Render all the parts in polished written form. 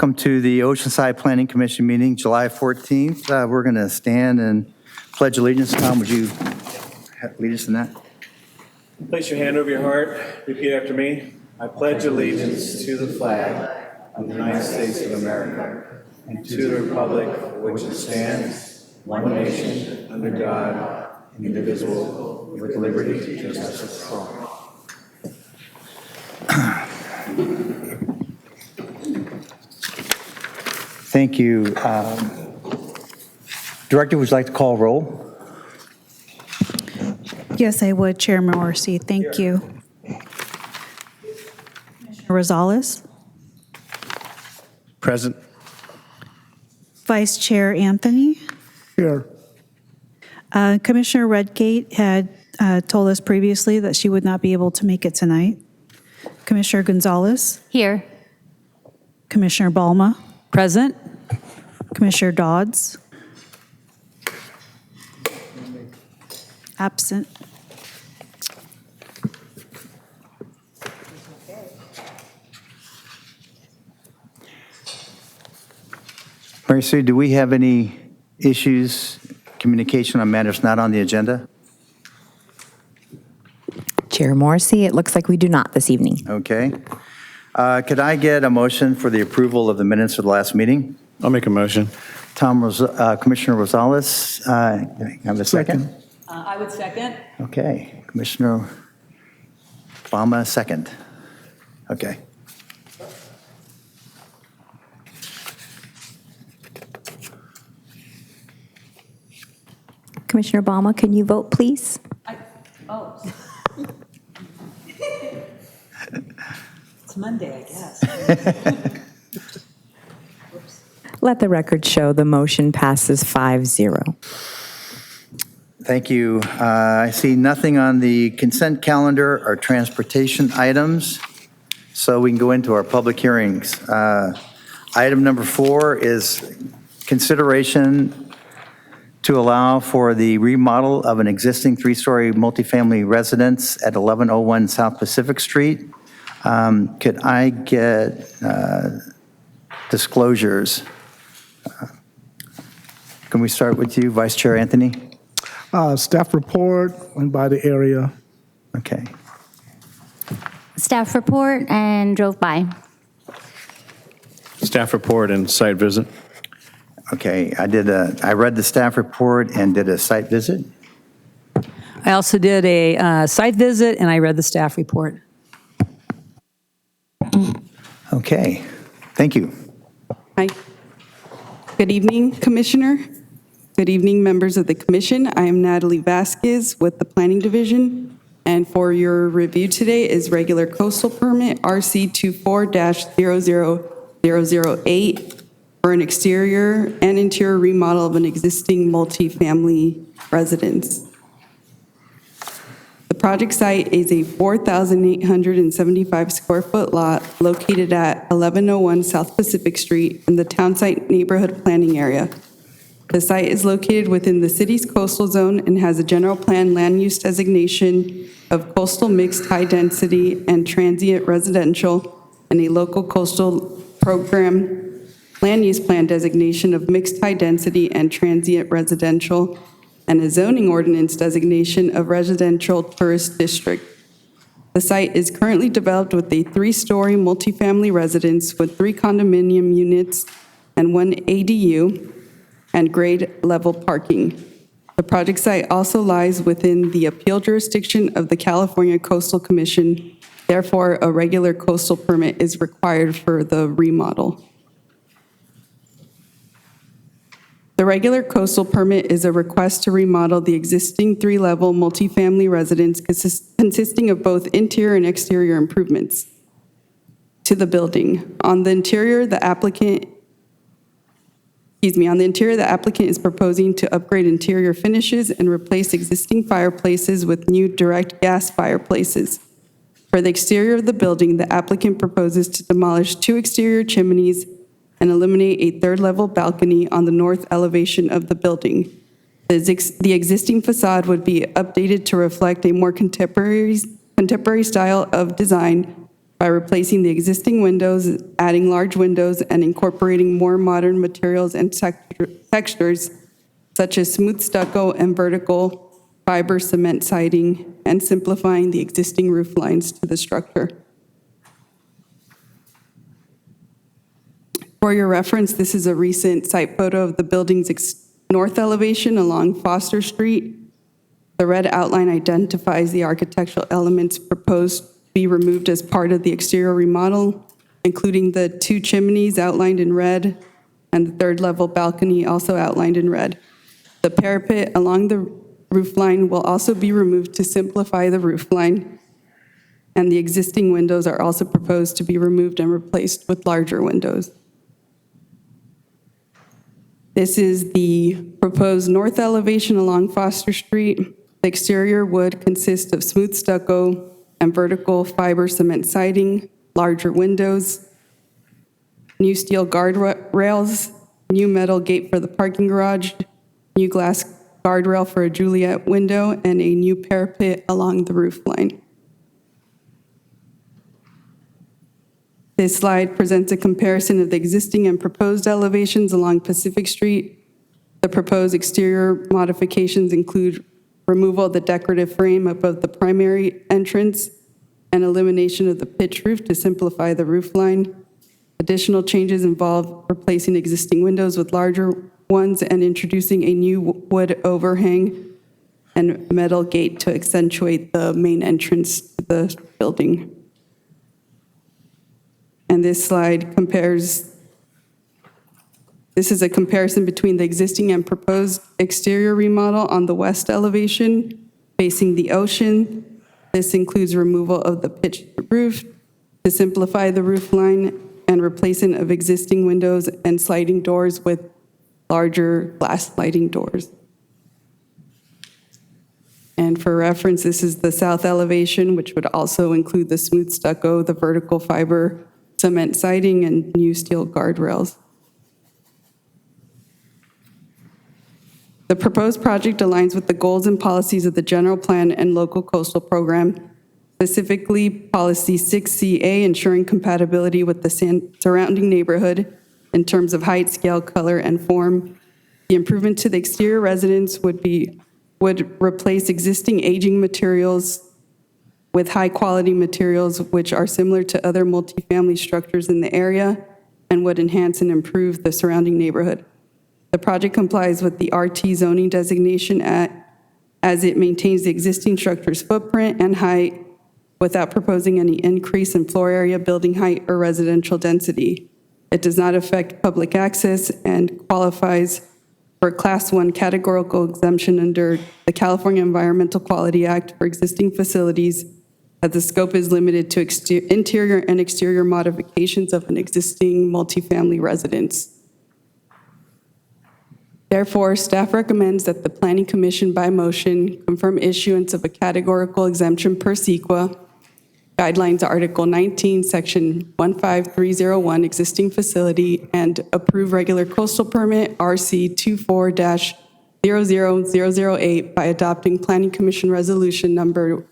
Welcome to the Oceanside Planning Commission meeting, July 14th. We're going to stand and pledge allegiance. Tom, would you lead us in that? Place your hand over your heart. Repeat after me. I pledge allegiance to the flag of the United States of America and to the republic for which it stands, one nation, under God, indivisible, with liberty and justice for all. Thank you. Director, would you like to call roll? Yes, I would, Chair Morrissey. Thank you. Commissioner Rosales? Present. Vice Chair Anthony? Here. Commissioner Redgate had told us previously that she would not be able to make it tonight. Commissioner Gonzalez? Here. Commissioner Balma? Present. Commissioner Dodds? Absent. Mary Sue, do we have any issues, communication on matters not on the agenda? Chair Morrissey, it looks like we do not this evening. Okay. Could I get a motion for the approval of the minutes of the last meeting? I'll make a motion. Commissioner Rosales, have a second? I would second. Okay. Commissioner Balma, second. Okay. Commissioner Balma, can you vote, please? It's Monday, I guess. Let the record show the motion passes 5-0. Thank you. I see nothing on the consent calendar or transportation items, so we can go into our public hearings. Item number 4 is consideration to allow for the remodel of an existing 3-story multifamily residence at 1101 South Pacific Street. Could I get disclosures? Can we start with you, Vice Chair Anthony? Staff report, went by the area. Okay. Staff report and drove by. Staff report and site visit. Okay, I read the staff report and did a site visit. I also did a site visit, and I read the staff report. Okay, thank you. Hi. Good evening, Commissioner. Good evening, members of the Commission. I am Natalie Vasquez with the Planning Division, and for your review today is regular coastal permit RC 24-00008 for an exterior and interior remodel of an existing multifamily residence. The project site is a 4,875 square foot lot located at 1101 South Pacific Street in the Townsite Neighborhood Planning Area. The site is located within the city's coastal zone and has a general plan land use designation of coastal mixed high density and transient residential and a local coastal program land use plan designation of mixed high density and transient residential, and a zoning ordinance designation of residential tourist district. The site is currently developed with a 3-story multifamily residence with 3 condominium units and 1 ADU and grade level parking. The project site also lies within the appeal jurisdiction of the California Coastal Commission. Therefore, a regular coastal permit is required for the remodel. The regular coastal permit is a request to remodel the existing 3-level multifamily residence consisting of both interior and exterior improvements to the building. On the interior, the applicant is proposing to upgrade interior finishes and replace existing fireplaces with new direct gas fireplaces. For the exterior of the building, the applicant proposes to demolish 2 exterior chimneys and eliminate a 3rd-level balcony on the north elevation of the building. The existing facade would be updated to reflect a more contemporary style of design by replacing the existing windows, adding large windows, and incorporating more modern materials and textures such as smooth stucco and vertical fiber cement siding, and simplifying the existing roof lines to the structure. For your reference, this is a recent site photo of the building's north elevation along Foster Street. The red outline identifies the architectural elements proposed to be removed as part of the exterior remodel, including the 2 chimneys outlined in red and the 3rd level balcony also outlined in red. The parapet along the roof line will also be removed to simplify the roof line, and the existing windows are also proposed to be removed and replaced with larger windows. This is the proposed north elevation along Foster Street. The exterior would consist of smooth stucco and vertical fiber cement siding, larger windows, new steel guardrails, new metal gate for the parking garage, new glass guardrail for a Juliet window, and a new parapet along the roof line. This slide presents a comparison of the existing and proposed elevations along Pacific Street. The proposed exterior modifications include removal of the decorative frame above the primary entrance and elimination of the pitched roof to simplify the roof line. Additional changes involve replacing existing windows with larger ones and introducing a new wood overhang and metal gate to accentuate the main entrance to the building. And this slide compares, this is a comparison between the existing and proposed exterior remodel on the west elevation facing the ocean. This includes removal of the pitched roof to simplify the roof line and replacement of existing windows and sliding doors with larger glass sliding doors. And for reference, this is the south elevation, which would also include the smooth stucco, the vertical fiber cement siding, and new steel guardrails. The proposed project aligns with the goals and policies of the general plan and local coastal program, specifically policy 6CA, ensuring compatibility with the surrounding neighborhood in terms of height, scale, color, and form. The improvement to the exterior residence would replace existing aging materials with high-quality materials which are similar to other multifamily structures in the area and would enhance and improve the surrounding neighborhood. The project complies with the RT zoning designation as it maintains the existing structure's footprint and height without proposing any increase in floor area, building height, or residential density. It does not affect public access and qualifies for Class 1 categorical exemption under the California Environmental Quality Act for existing facilities, as the scope is limited to interior and exterior modifications of an existing multifamily residence. Therefore, staff recommends that the Planning Commission by motion confirm issuance of a categorical exemption per CEQA, Guidelines Article 19, Section 15301, existing facility, and approve regular coastal permit RC 24-00008 by adopting Planning Commission Resolution Number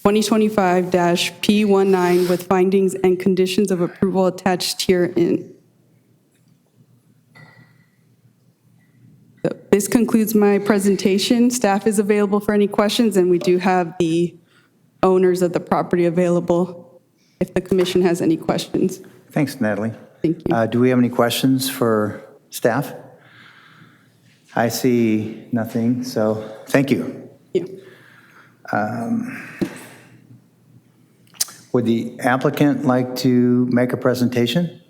2025-P19 with findings and conditions of approval attached herein. So this concludes my presentation. Staff is available for any questions, and we do have the owners of the property available if the commission has any questions. Thanks, Natalie. Thank you. Do we have any questions for staff? I see nothing, so thank you. Yeah. Would the applicant like to make a presentation?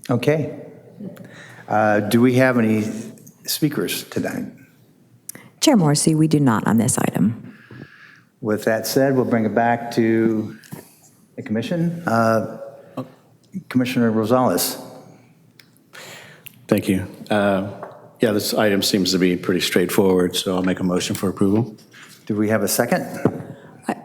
Okay. Do we have any speakers tonight? Chair Morrissey, we do not on this item. With that said, we'll bring it back to the commission. Commissioner Rosales. Thank you. Yeah, this item seems to be pretty straightforward, so I'll make a motion for approval. Do we have a second?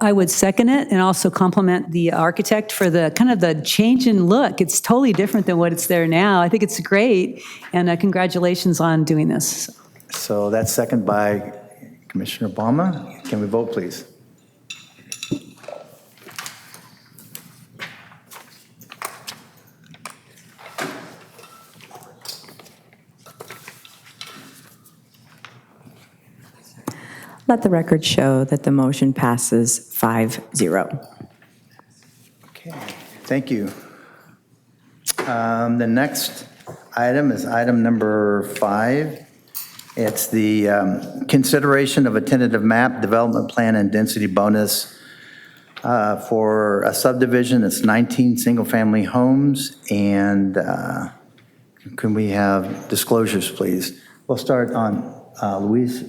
I would second it and also compliment the architect for the kind of the change in look. It's totally different than what it's there now. I think it's great, and congratulations on doing this. So that's second by Commissioner Balma. Can we vote, please? Let the record show that the motion passes 5-0. Okay, thank you. The next item is item number 5. It's the consideration of a tentative map, development plan, and density bonus for a subdivision. It's 19 single-family homes, and can we have disclosures, please? We'll start on Louise.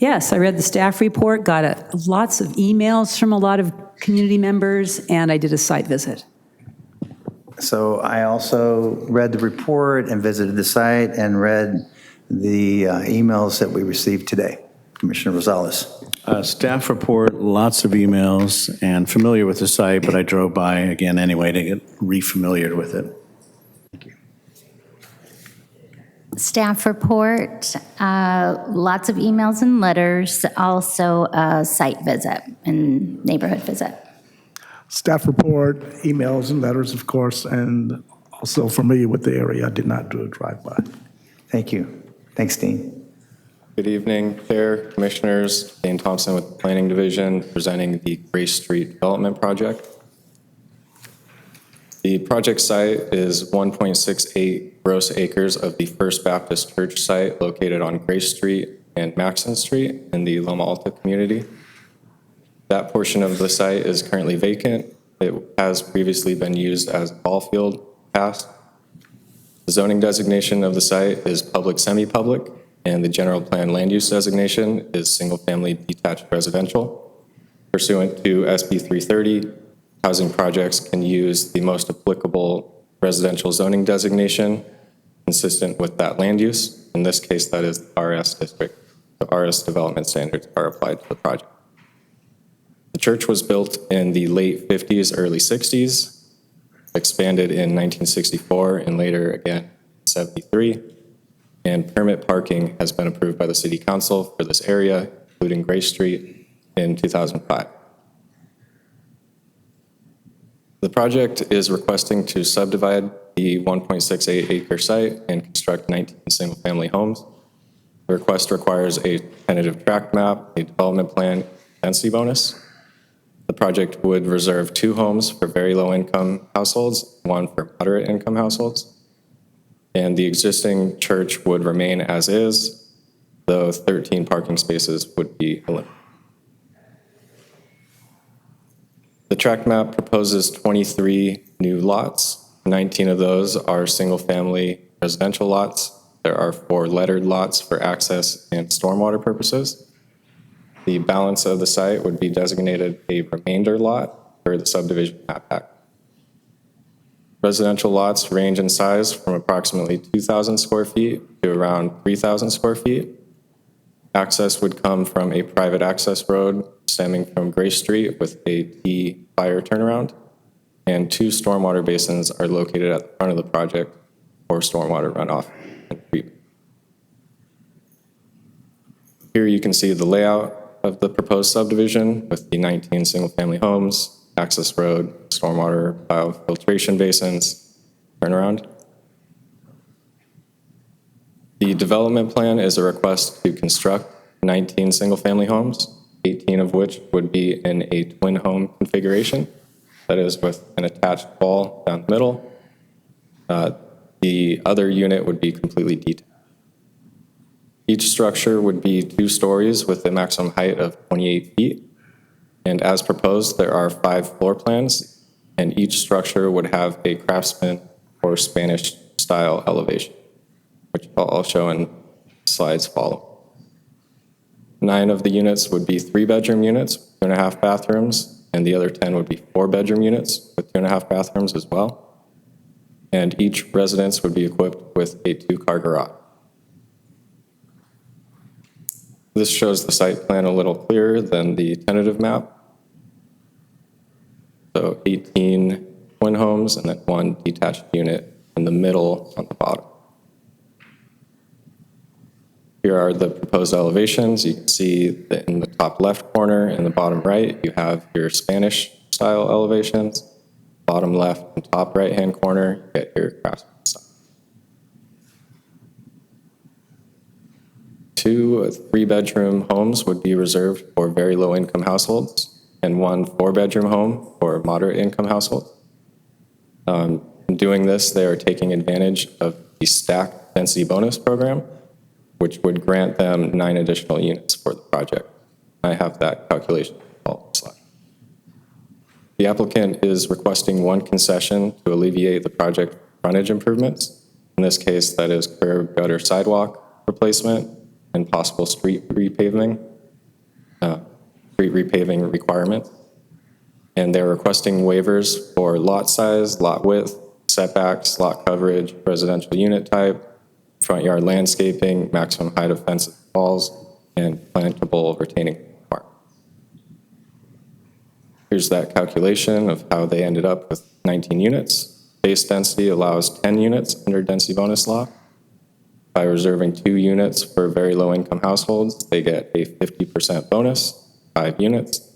Yes, I read the staff report, got lots of emails from a lot of community members, and I did a site visit. So I also read the report and visited the site and read the emails that we received today. Commissioner Rosales. Staff report, lots of emails, and familiar with the site, but I drove by again anyway to get re-familiar with it. Staff report, lots of emails and letters, also a site visit and neighborhood visit. Staff report, emails and letters, of course, and also familiar with the area. I did not do a drive-by. Thank you. Thanks, Dean. Good evening, Chair, Commissioners. Dane Thompson with the Planning Division presenting the Grace Street Development Project. The project site is 1.68 gross acres of the First Baptist Church site located on Grace Street and Maxon Street in the Loma Alta community. That portion of the site is currently vacant. It has previously been used as a ball field past. The zoning designation of the site is public semi-public, and the general plan land use designation is single-family detached residential. Pursuant to SB 330, housing projects can use the most applicable residential zoning designation consistent with that land use. In this case, that is the RS district. The RS development standards are applied to the project. The church was built in the late 50s, early 60s, expanded in 1964 and later again in 73. And permit parking has been approved by the City Council for this area, including Grace Street, in 2005. The project is requesting to subdivide the 1.68 acre site and construct 19 single-family homes. The request requires a tentative tract map, a development plan, density bonus. The project would reserve 2 homes for very low-income households, 1 for moderate-income households. And the existing church would remain as is, though 13 parking spaces would be eliminated. The tract map proposes 23 new lots. 19 of those are single-family residential lots. There are 4 lettered lots for access and stormwater purposes. The balance of the site would be designated a remainder lot for the subdivision map pack. Residential lots range in size from approximately 2,000 square feet to around 3,000 square feet. Access would come from a private access road stemming from Grace Street with a T fire turnaround, and 2 stormwater basins are located at the front of the project for stormwater runoff and treatment. Here you can see the layout of the proposed subdivision with the 19 single-family homes, access road, stormwater biofiltration basins, turnaround. The development plan is a request to construct 19 single-family homes, 18 of which would be in a twin home configuration, that is with an attached wall down the middle. The other unit would be completely detached. Each structure would be 2 stories with a maximum height of 28 feet. And as proposed, there are 5 floor plans, and each structure would have a craftsman or Spanish style elevation, which I'll show in slides follow. 9 of the units would be 3-bedroom units, 2.5 bathrooms, and the other 10 would be 4-bedroom units with 2.5 bathrooms as well. And each residence would be equipped with a 2-car garage. This shows the site plan a little clearer than the tentative map. So 18 twin homes and then 1 detached unit in the middle on the bottom. Here are the proposed elevations. You can see that in the top left corner and the bottom right, you have your Spanish style elevations. Bottom left and top right hand corner, you get your craftsman style. 2 3-bedroom homes would be reserved for very low-income households and 1 4-bedroom home for moderate-income households. In doing this, they are taking advantage of the stacked density bonus program, which would grant them 9 additional units for the project. I have that calculation on the slide. The applicant is requesting 1 concession to alleviate the project frontage improvements. In this case, that is curb, gutter, sidewalk replacement and possible street repaving requirements. And they're requesting waivers for lot size, lot width, setbacks, lot coverage, residential unit type, front yard landscaping, maximum height of fences and walls, and plantable retaining requirements. Here's that calculation of how they ended up with 19 units. Base density allows 10 units under density bonus law. By reserving 2 units for very low income households, they get a 50% bonus, 5 units.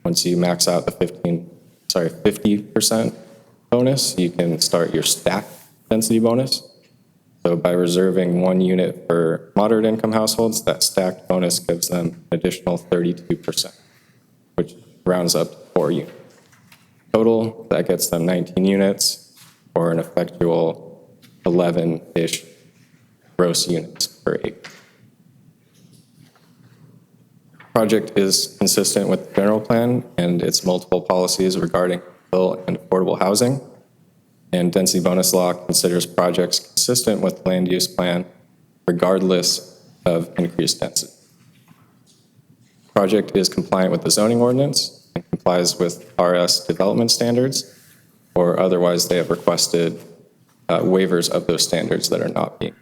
Once you max out the 50% bonus, you can start your stacked density bonus. So by reserving 1 unit for moderate income households, that stacked bonus gives them an additional 32%, which rounds up to 4 units. Total, that gets them 19 units or an effectual 11-ish gross units per acre. Project is consistent with the general plan and its multiple policies regarding affordable and affordable housing. And density bonus law considers projects consistent with the land use plan regardless of increased density. Project is compliant with the zoning ordinance and complies with RS development standards, or otherwise they have requested waivers of those standards that are not being.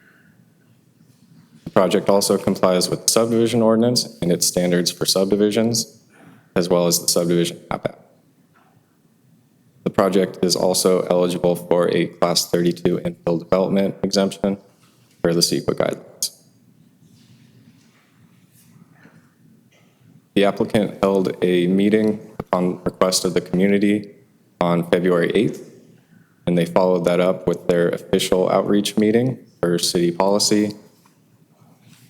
The project also complies with the subdivision ordinance and its standards for subdivisions, as well as the subdivision map act. The project is also eligible for a Class 32 infill development exemption for the CEQA guidelines. The applicant held a meeting upon request of the community on February 8th, and they followed that up with their official outreach meeting for city policy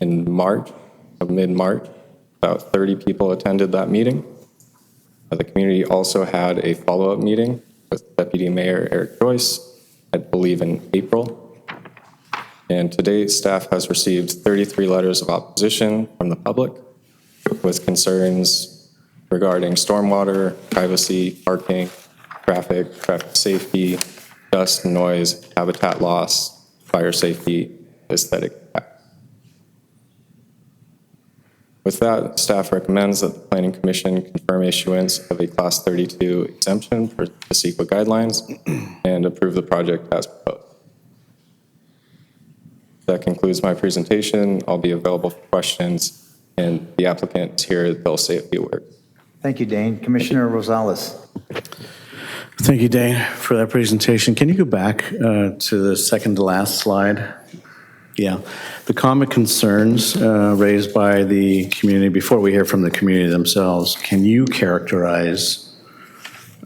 in mid-March. About 30 people attended that meeting. The community also had a follow-up meeting with Deputy Mayor Eric Joyce, I believe in April. And to date, staff has received 33 letters of opposition from the public with concerns regarding stormwater, privacy, parking, traffic safety, dust, noise, habitat loss, fire safety, aesthetic impact. With that, staff recommends that the Planning Commission confirm issuance of a Class 32 exemption for the CEQA guidelines and approve the project as proposed. That concludes my presentation. I'll be available for questions, and the applicant is here. They'll say a few words. Thank you, Dane. Commissioner Rosales. Thank you, Dane, for that presentation. Can you go back to the second to last slide? Yeah. The common concerns raised by the community, before we hear from the community themselves, can you characterize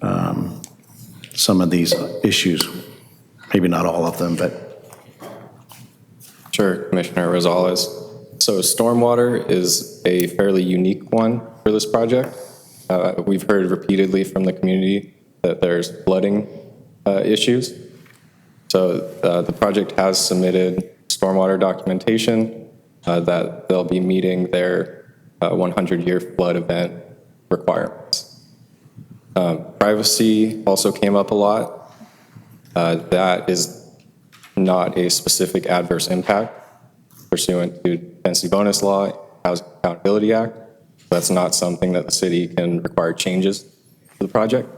some of these issues? Maybe not all of them, but. Sure, Commissioner Rosales. So stormwater is a fairly unique one for this project. We've heard repeatedly from the community that there's flooding issues. So the project has submitted stormwater documentation that they'll be meeting their 100-year flood event requirements. Privacy also came up a lot. That is not a specific adverse impact pursuant to density bonus law, Housing Accountability Act. That's not something that the city can require changes to the project.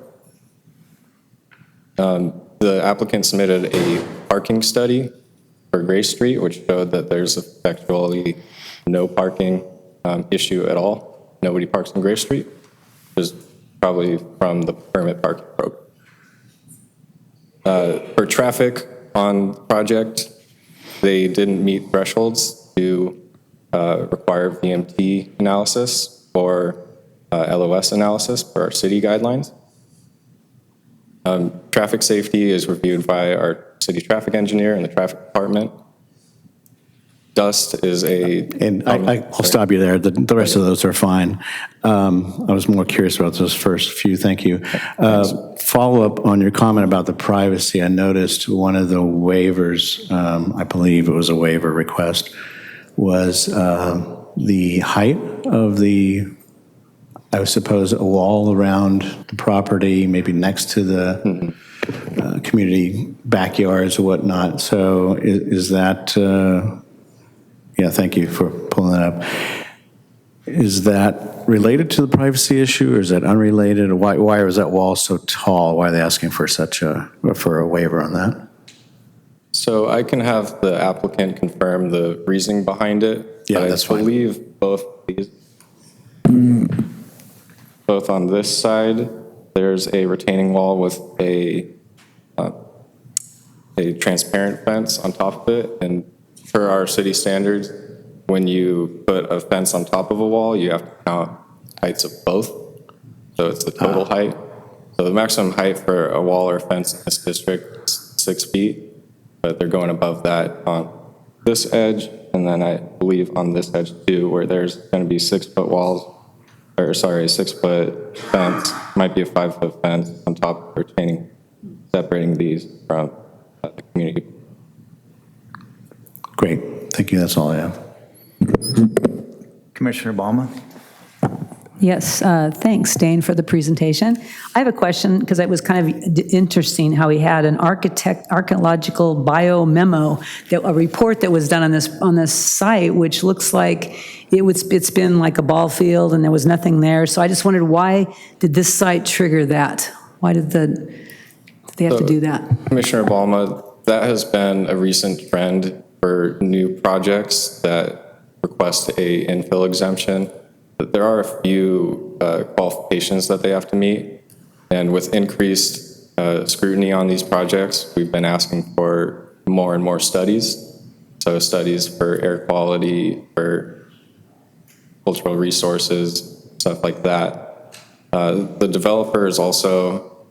The applicant submitted a parking study for Grace Street, which showed that there's effectively no parking issue at all. Nobody parks on Grace Street, which is probably from the permit parking program. For traffic on the project, they didn't meet thresholds to require VMT analysis or LOS analysis for our city guidelines. Traffic safety is reviewed by our city traffic engineer and the traffic department. dust is a. And I'll stop you there. The rest of those are fine. I was more curious about those first few. Thank you. Follow up on your comment about the privacy. I noticed one of the waivers, I believe it was a waiver request, was the height of I suppose, a wall around the property, maybe next to the community backyards or whatnot. So is that, yeah, thank you for pulling that up. Is that related to the privacy issue, or is that unrelated? Why was that wall so tall? Why are they asking for for a waiver on that? So I can have the applicant confirm the reasoning behind it. Yeah, that's fine. I believe both on this side, there's a retaining wall with a transparent fence on top of it. And for our city standards, when you put a fence on top of a wall, you have to count heights of both. So it's the total height. So the maximum height for a wall or fence in this district is 6 feet, but they're going above that on this edge, and then I believe on this edge too, where there's going to be 6 foot walls, or sorry, a 6 foot fence, might be a 5 foot fence on top of retaining, separating these from the community. Great, thank you, that's all I have. Commissioner Balma? Yes, thanks, Dane, for the presentation. I have a question, because it was kind of interesting how he had an archaeological bio memo, a report that was done on this site, which looks like it's been like a ball field and there was nothing there. So I just wondered, why did this site trigger that? Why did they have to do that? Commissioner Balma, that has been a recent trend for new projects that request a infill exemption. But there are a few qualifications that they have to meet, and with increased scrutiny on these projects, we've been asking for more and more studies. So studies for air quality, for cultural resources, stuff like that. The developer is also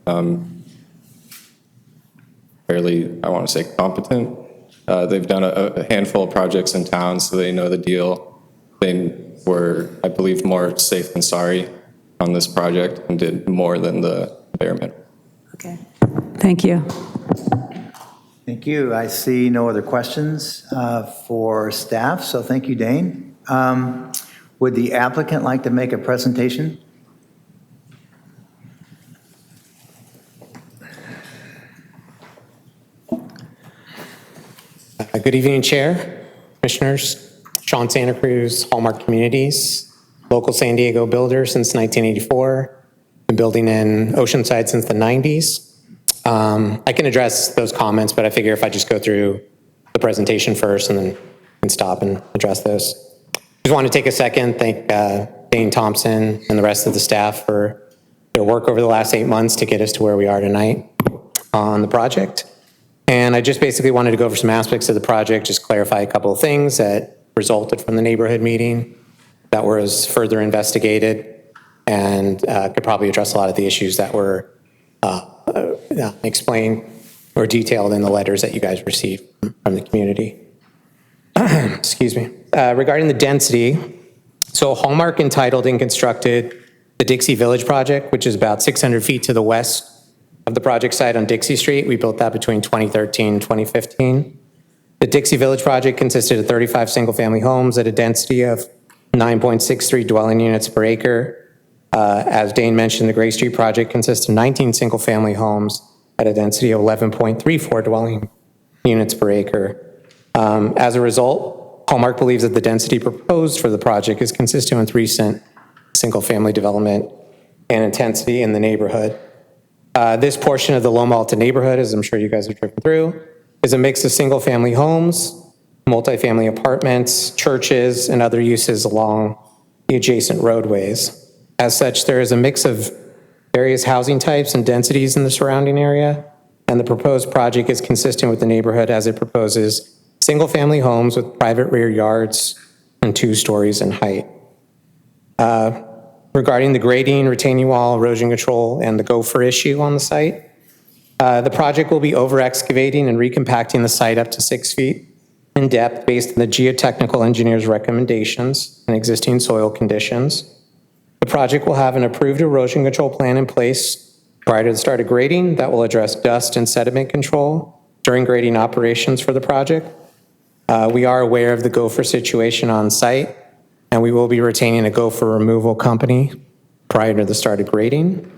fairly, I want to say, competent. They've done a handful of projects in town, so they know the deal. They were, I believe, more safe than sorry on this project and did more than the bare minimum. Okay, thank you. Thank you. I see no other questions for staff, so thank you, Dane. Would the applicant like to make a presentation? Good evening, Chair, Commissioners. Sean Santa Cruz, Hallmark Communities, local San Diego builder since 1984. Been building in Oceanside since the 90s. I can address those comments, but I figure if I just go through the presentation first and then can stop and address those. Just want to take a second, thank Dane Thompson and the rest of the staff for their work over the last 8 months to get us to where we are tonight on the project. And I just basically wanted to go over some aspects of the project, just clarify a couple of things that resulted from the neighborhood meeting that was further investigated, and could probably address a lot of the issues that were explained or detailed in the letters that you guys received from the community. Excuse me. Regarding the density, so Hallmark entitled and constructed the Dixie Village project, which is about 600 feet to the west of the project site on Dixie Street. We built that between 2013 and 2015. The Dixie Village project consisted of 35 single-family homes at a density of 9.63 dwelling units per acre. As Dane mentioned, the Gray Street project consists of 19 single-family homes at a density of 11.34 dwelling units per acre. As a result, Hallmark believes that the density proposed for the project is consistent with recent single-family development and intensity in the neighborhood. This portion of the Loma Alta neighborhood, as I'm sure you guys have driven through, is a mix of single-family homes, multifamily apartments, churches, and other uses along the adjacent roadways. As such, there is a mix of various housing types and densities in the surrounding area, and the proposed project is consistent with the neighborhood as it proposes single-family homes with private rear yards and 2 stories in height. Regarding the grading, retaining wall, erosion control, and the gopher issue on the site, the project will be over-excavating and recompacting the site up to 6 feet in depth based on the geotechnical engineer's recommendations and existing soil conditions. The project will have an approved erosion control plan in place prior to the start of grading that will address dust and sediment control during grading operations for the project. We are aware of the gopher situation on site, and we will be retaining a gopher removal company prior to the start of grading.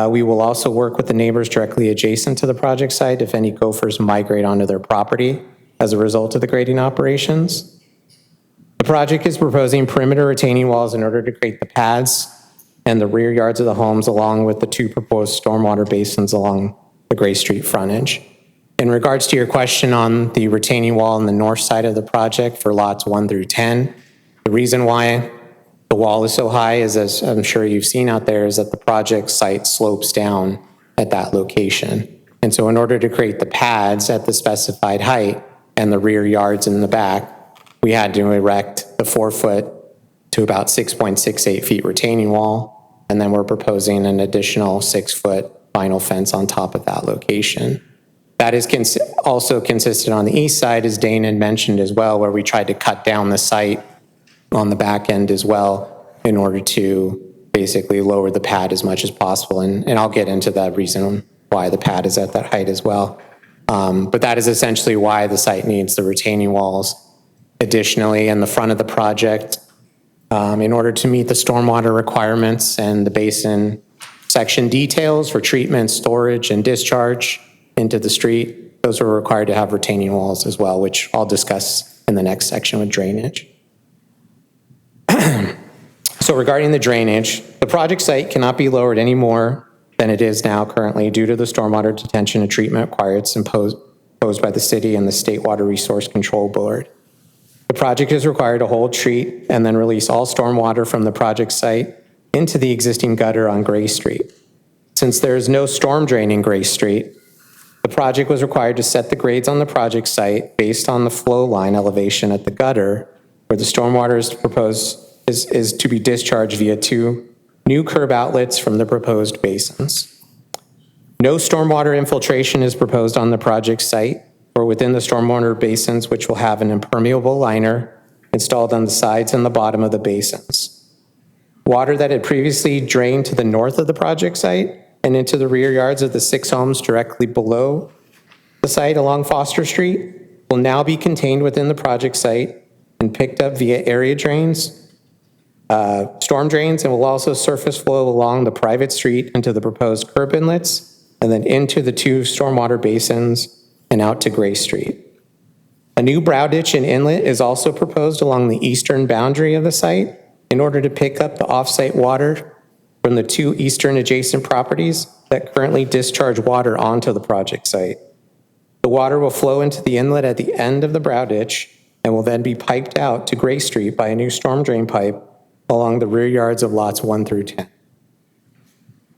We will also work with the neighbors directly adjacent to the project site if any gophers migrate onto their property as a result of the grading operations. The project is proposing perimeter retaining walls in order to create the pads and the rear yards of the homes, along with the 2 proposed stormwater basins along the Gray Street frontage. In regards to your question on the retaining wall on the north side of the project for lots 1 through 10, the reason why the wall is so high is, as I'm sure you've seen out there, is that the project site slopes down at that location. And so in order to create the pads at the specified height and the rear yards in the back, we had to erect the 4-foot to about 6.68 feet retaining wall, and then we're proposing an additional 6-foot vinyl fence on top of that location. That is also consistent on the east side, as Dane had mentioned as well, where we tried to cut down the site on the back end as well in order to basically lower the pad as much as possible. And I'll get into that reason why the pad is at that height as well. But that is essentially why the site needs the retaining walls. Additionally, in the front of the project, in order to meet the stormwater requirements and the basin section details for treatment, storage, and discharge into the street, those are required to have retaining walls as well, which I'll discuss in the next section with drainage. So regarding the drainage, the project site cannot be lowered any more than it is now currently due to the stormwater detention and treatment requirements imposed by the city and the State Water Resource Control Board. The project is required to hold, treat, and then release all stormwater from the project site into the existing gutter on Gray Street. Since there is no storm drain in Gray Street, the project was required to set the grades on the project site based on the flow line elevation at the gutter, where the stormwater is proposed is to be discharged via 2 new curb outlets from the proposed basins. No stormwater infiltration is proposed on the project site or within the stormwater basins, which will have an impermeable liner installed on the sides and the bottom of the basins. Water that had previously drained to the north of the project site and into the rear yards of the 6 homes directly below the site along Foster Street will now be contained within the project site and picked up via area drains, storm drains, and will also surface flow along the private street into the proposed curb inlets and then into the 2 stormwater basins and out to Gray Street. A new brow ditch and inlet is also proposed along the eastern boundary of the site in order to pick up the off-site water from the 2 eastern adjacent properties that currently discharge water onto the project site. The water will flow into the inlet at the end of the brow ditch and will then be piped out to Gray Street by a new storm drain pipe along the rear yards of lots 1 through 10.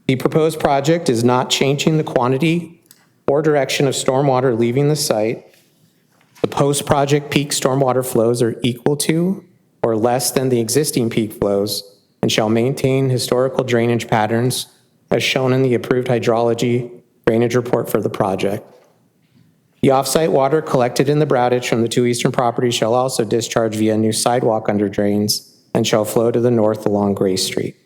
The proposed project is not changing the quantity or direction of stormwater leaving the site. The post-project peak stormwater flows are equal to or less than the existing peak flows and shall maintain historical drainage patterns as shown in the approved hydrology drainage report for the project. The off-site water collected in the brow ditch from the 2 eastern properties shall also discharge via a new sidewalk under drains and shall flow to the north along Gray Street.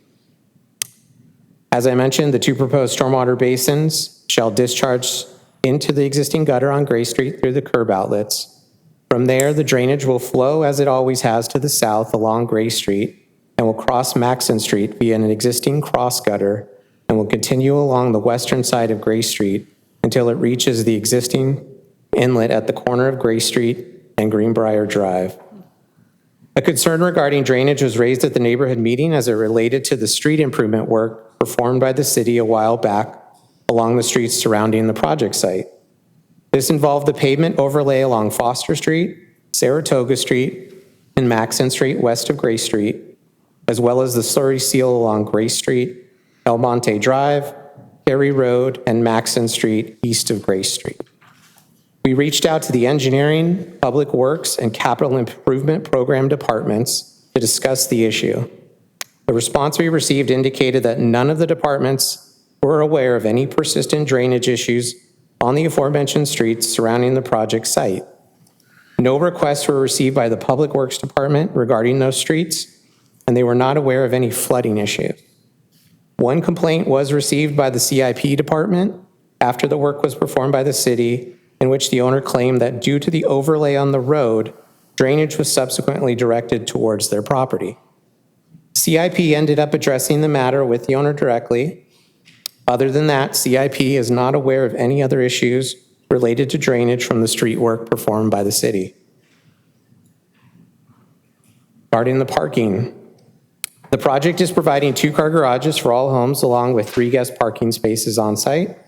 As I mentioned, the 2 proposed stormwater basins shall discharge into the existing gutter on Gray Street through the curb outlets. From there, the drainage will flow as it always has to the south along Gray Street and will cross Maxon Street via an existing cross gutter and will continue along the western side of Gray Street until it reaches the existing inlet at the corner of Gray Street and Greenbrier Drive. A concern regarding drainage was raised at the neighborhood meeting as it related to the street improvement work performed by the city a while back along the streets surrounding the project site. This involved the pavement overlay along Foster Street, Saratoga Street, and Maxon Street west of Gray Street, as well as the slurry seal along Gray Street, El Monte Drive, Cary Road, and Maxon Street east of Gray Street. We reached out to the engineering, public works, and capital improvement program departments to discuss the issue. The response we received indicated that none of the departments were aware of any persistent drainage issues on the aforementioned streets surrounding the project site. No requests were received by the Public Works Department regarding those streets, and they were not aware of any flooding issues. One complaint was received by the CIP department after the work was performed by the city, in which the owner claimed that due to the overlay on the road, drainage was subsequently directed towards their property. CIP ended up addressing the matter with the owner directly. Other than that, CIP is not aware of any other issues related to drainage from the street work performed by the city. Regarding the parking, the project is providing 2-car garages for all homes along with 3 guest parking spaces on site.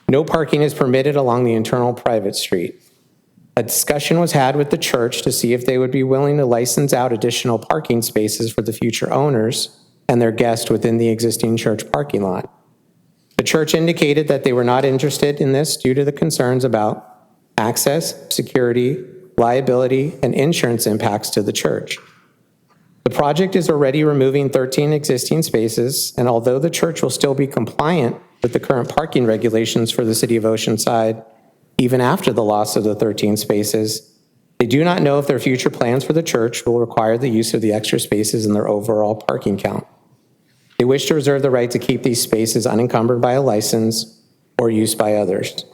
No parking is permitted along the internal private street. A discussion was had with the church to see if they would be willing to license out additional parking spaces for the future owners and their guests within the existing church parking lot. The church indicated that they were not interested in this due to the concerns about access, security, liability, and insurance impacts to the church. The project is already removing 13 existing spaces, and although the church will still be compliant with the current parking regulations for the City of Oceanside, even after the loss of the 13 spaces, they do not know if their future plans for the church will require the use of the extra spaces in their overall parking count. They wish to reserve the right to keep these spaces unencumbered by a license or used by others.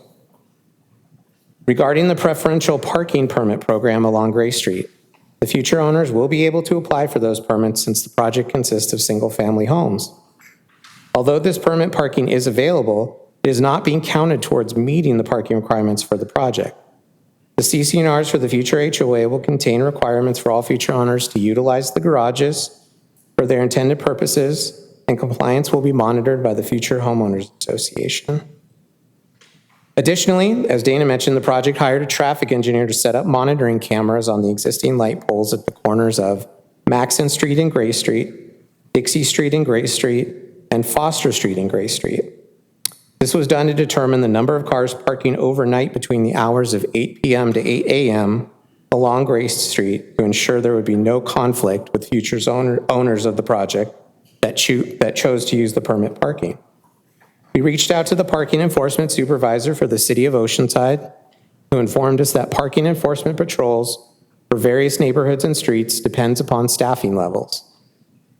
Regarding the preferential parking permit program along Gray Street, the future owners will be able to apply for those permits since the project consists of single-family homes. Although this permit parking is available, it is not being counted towards meeting the parking requirements for the project. The CC&Rs for the future HOA will contain requirements for all future owners to utilize the garages for their intended purposes, and compliance will be monitored by the Future Homeowners Association. Additionally, as Dana mentioned, the project hired a traffic engineer to set up monitoring cameras on the existing light poles at the corners of Maxon Street and Gray Street, Dixie Street and Gray Street, and Foster Street and Gray Street. This was done to determine the number of cars parking overnight between the hours of 8 p.m. to 8 a.m. along Gray Street to ensure there would be no conflict with future owners of the project that chose to use the permit parking. We reached out to the parking enforcement supervisor for the City of Oceanside, who informed us that parking enforcement patrols for various neighborhoods and streets depends upon staffing levels.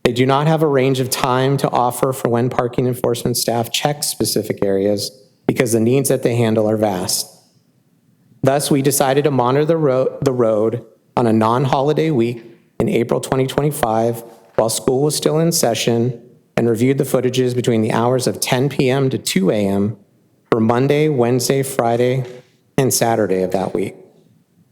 They do not have a range of time to offer for when parking enforcement staff checks specific areas because the needs that they handle are vast. Thus, we decided to monitor the road on a non-holiday week in April 2025 while school was still in session, and reviewed the footages between the hours of 10 p.m. to 2 a.m. for Monday, Wednesday, Friday, and Saturday of that week.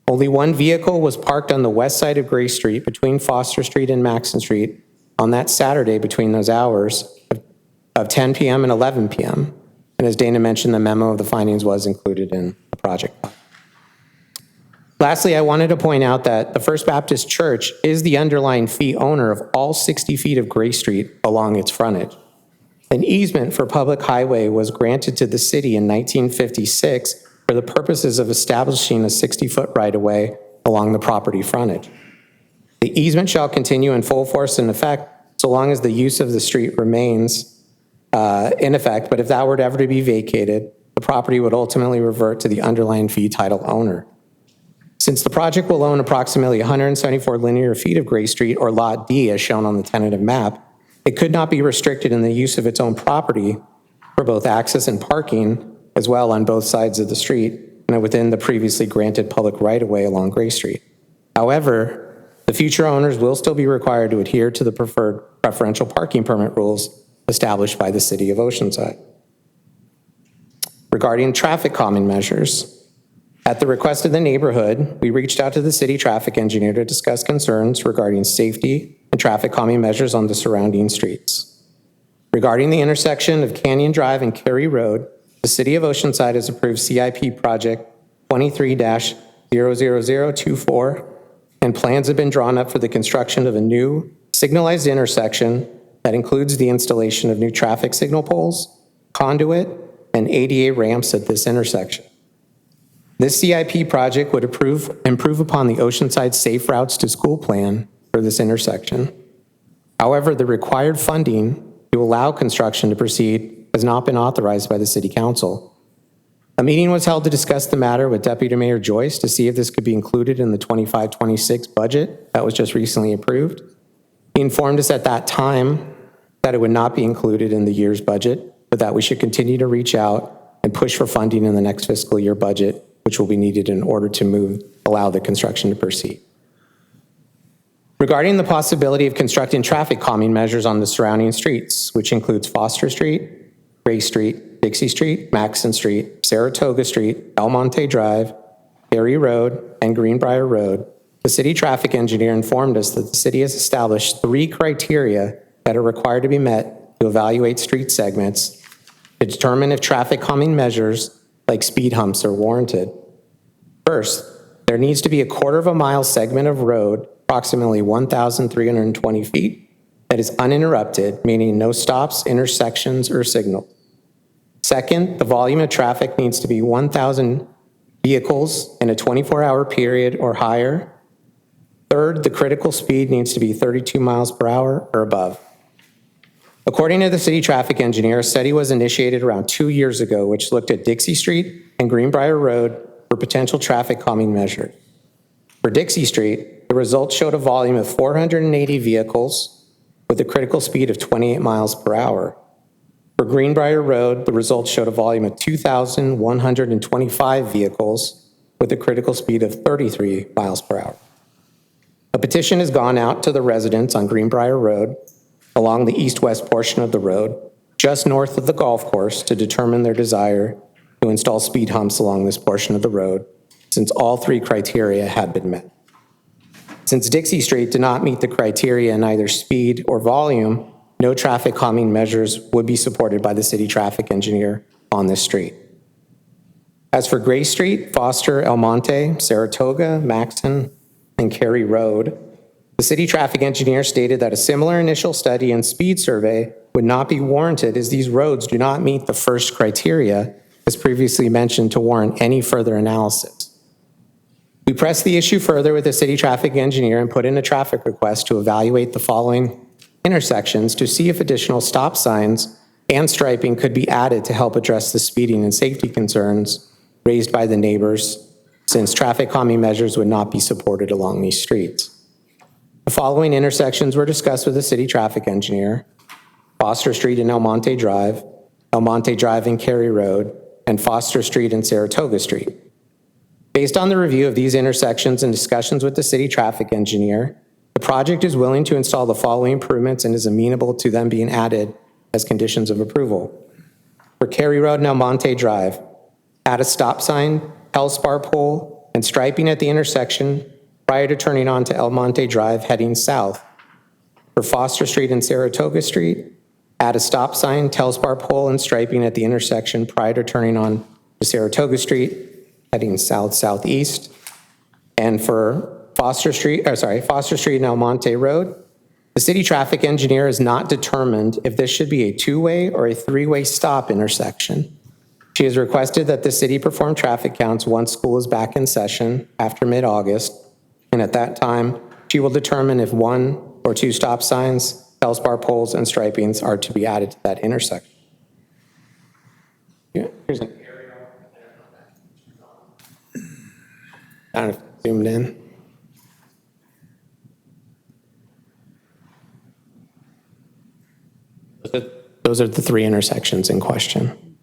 Only one vehicle was parked on the west side of Gray Street between Foster Street and Maxon Street on that Saturday between those hours of 10 p.m. and 11 p.m. And as Dana mentioned, the memo of the findings was included in the project. Lastly, I wanted to point out that the First Baptist Church is the underlying fee owner of all 60 feet of Gray Street along its frontage. An easement for public highway was granted to the city in 1956 for the purposes of establishing a 60-foot right-of-way along the property frontage. The easement shall continue in full force and effect so long as the use of the street remains in effect, but if that were ever to be vacated, the property would ultimately revert to the underlying fee title owner. Since the project will own approximately 174 linear feet of Gray Street, or Lot D as shown on the tentative map, it could not be restricted in the use of its own property for both access and parking, as well on both sides of the street and within the previously granted public right-of-way along Gray Street. However, the future owners will still be required to adhere to the preferred preferential parking permit rules established by the City of Oceanside. Regarding traffic calming measures, at the request of the neighborhood, we reached out to the city traffic engineer to discuss concerns regarding safety and traffic calming measures on the surrounding streets. Regarding the intersection of Canyon Drive and Cary Road, the City of Oceanside has approved CIP project 23-00024, and plans have been drawn up for the construction of a new signalized intersection that includes the installation of new traffic signal poles, conduit, and ADA ramps at this intersection. This CIP project would improve upon the Oceanside Safe Routes to School plan for this intersection. However, the required funding to allow construction to proceed has not been authorized by the City Council. A meeting was held to discuss the matter with Deputy Mayor Joyce to see if this could be included in the 25-26 budget that was just recently approved. He informed us at that time that it would not be included in the year's budget, but that we should continue to reach out and push for funding in the next fiscal year budget, which will be needed in order to allow the construction to proceed. Regarding the possibility of constructing traffic calming measures on the surrounding streets, which includes Foster Street, Gray Street, Dixie Street, Maxon Street, Saratoga Street, El Monte Drive, Perry Road, and Greenbrier Road, the city traffic engineer informed us that the city has established 3 criteria that are required to be met to evaluate street segments to determine if traffic calming measures like speed humps are warranted. First, there needs to be a 1/4 mile segment of road, approximately 1,320 feet, that is uninterrupted, meaning no stops, intersections, or signals. Second, the volume of traffic needs to be 1,000 vehicles in a 24-hour period or higher. Third, the critical speed needs to be 32 miles per hour or above. According to the city traffic engineer, a study was initiated around 2 years ago, which looked at Dixie Street and Greenbrier Road for potential traffic calming measures. For Dixie Street, the results showed a volume of 480 vehicles with a critical speed of 28 miles per hour. For Greenbrier Road, the results showed a volume of 2,125 vehicles with a critical speed of 33 miles per hour. A petition has gone out to the residents on Greenbrier Road along the east-west portion of the road, just north of the golf course, to determine their desire to install speed humps along this portion of the road, since all 3 criteria had been met. Since Dixie Street did not meet the criteria in either speed or volume, no traffic calming measures would be supported by the city traffic engineer on this street. As for Gray Street, Foster, El Monte, Saratoga, Maxton, and Cary Road, the city traffic engineer stated that a similar initial study and speed survey would not be warranted, as these roads do not meet the first criteria, as previously mentioned, to warrant any further analysis. We pressed the issue further with the city traffic engineer and put in a traffic request to evaluate the following intersections to see if additional stop signs and striping could be added to help address the speeding and safety concerns raised by the neighbors, since traffic calming measures would not be supported along these streets. The following intersections were discussed with the city traffic engineer: Foster Street and El Monte Drive and Cary Road, and Foster Street and Saratoga Street. Based on the review of these intersections and discussions with the city traffic engineer, the project is willing to install the following improvements and is amenable to them being added as conditions of approval. For Cary Road and El Monte Drive, add a stop sign, L-spar pole, and striping at the intersection prior to turning on to El Monte Drive heading south. For Foster Street and Saratoga Street, add a stop sign, Telspar pole, and striping at the intersection prior to turning on to Saratoga Street heading south-southeast. And for Foster Street and El Monte Road, the city traffic engineer has not determined if this should be a 2-way or a 3-way stop intersection. She has requested that the city perform traffic counts once school is back in session after mid-August, and at that time, she will determine if 1 or 2 stop signs, Telspar poles, and stripings are to be added to that intersection. Here's an aerial. I don't know if it's zoomed in. Those are the 3 intersections in question.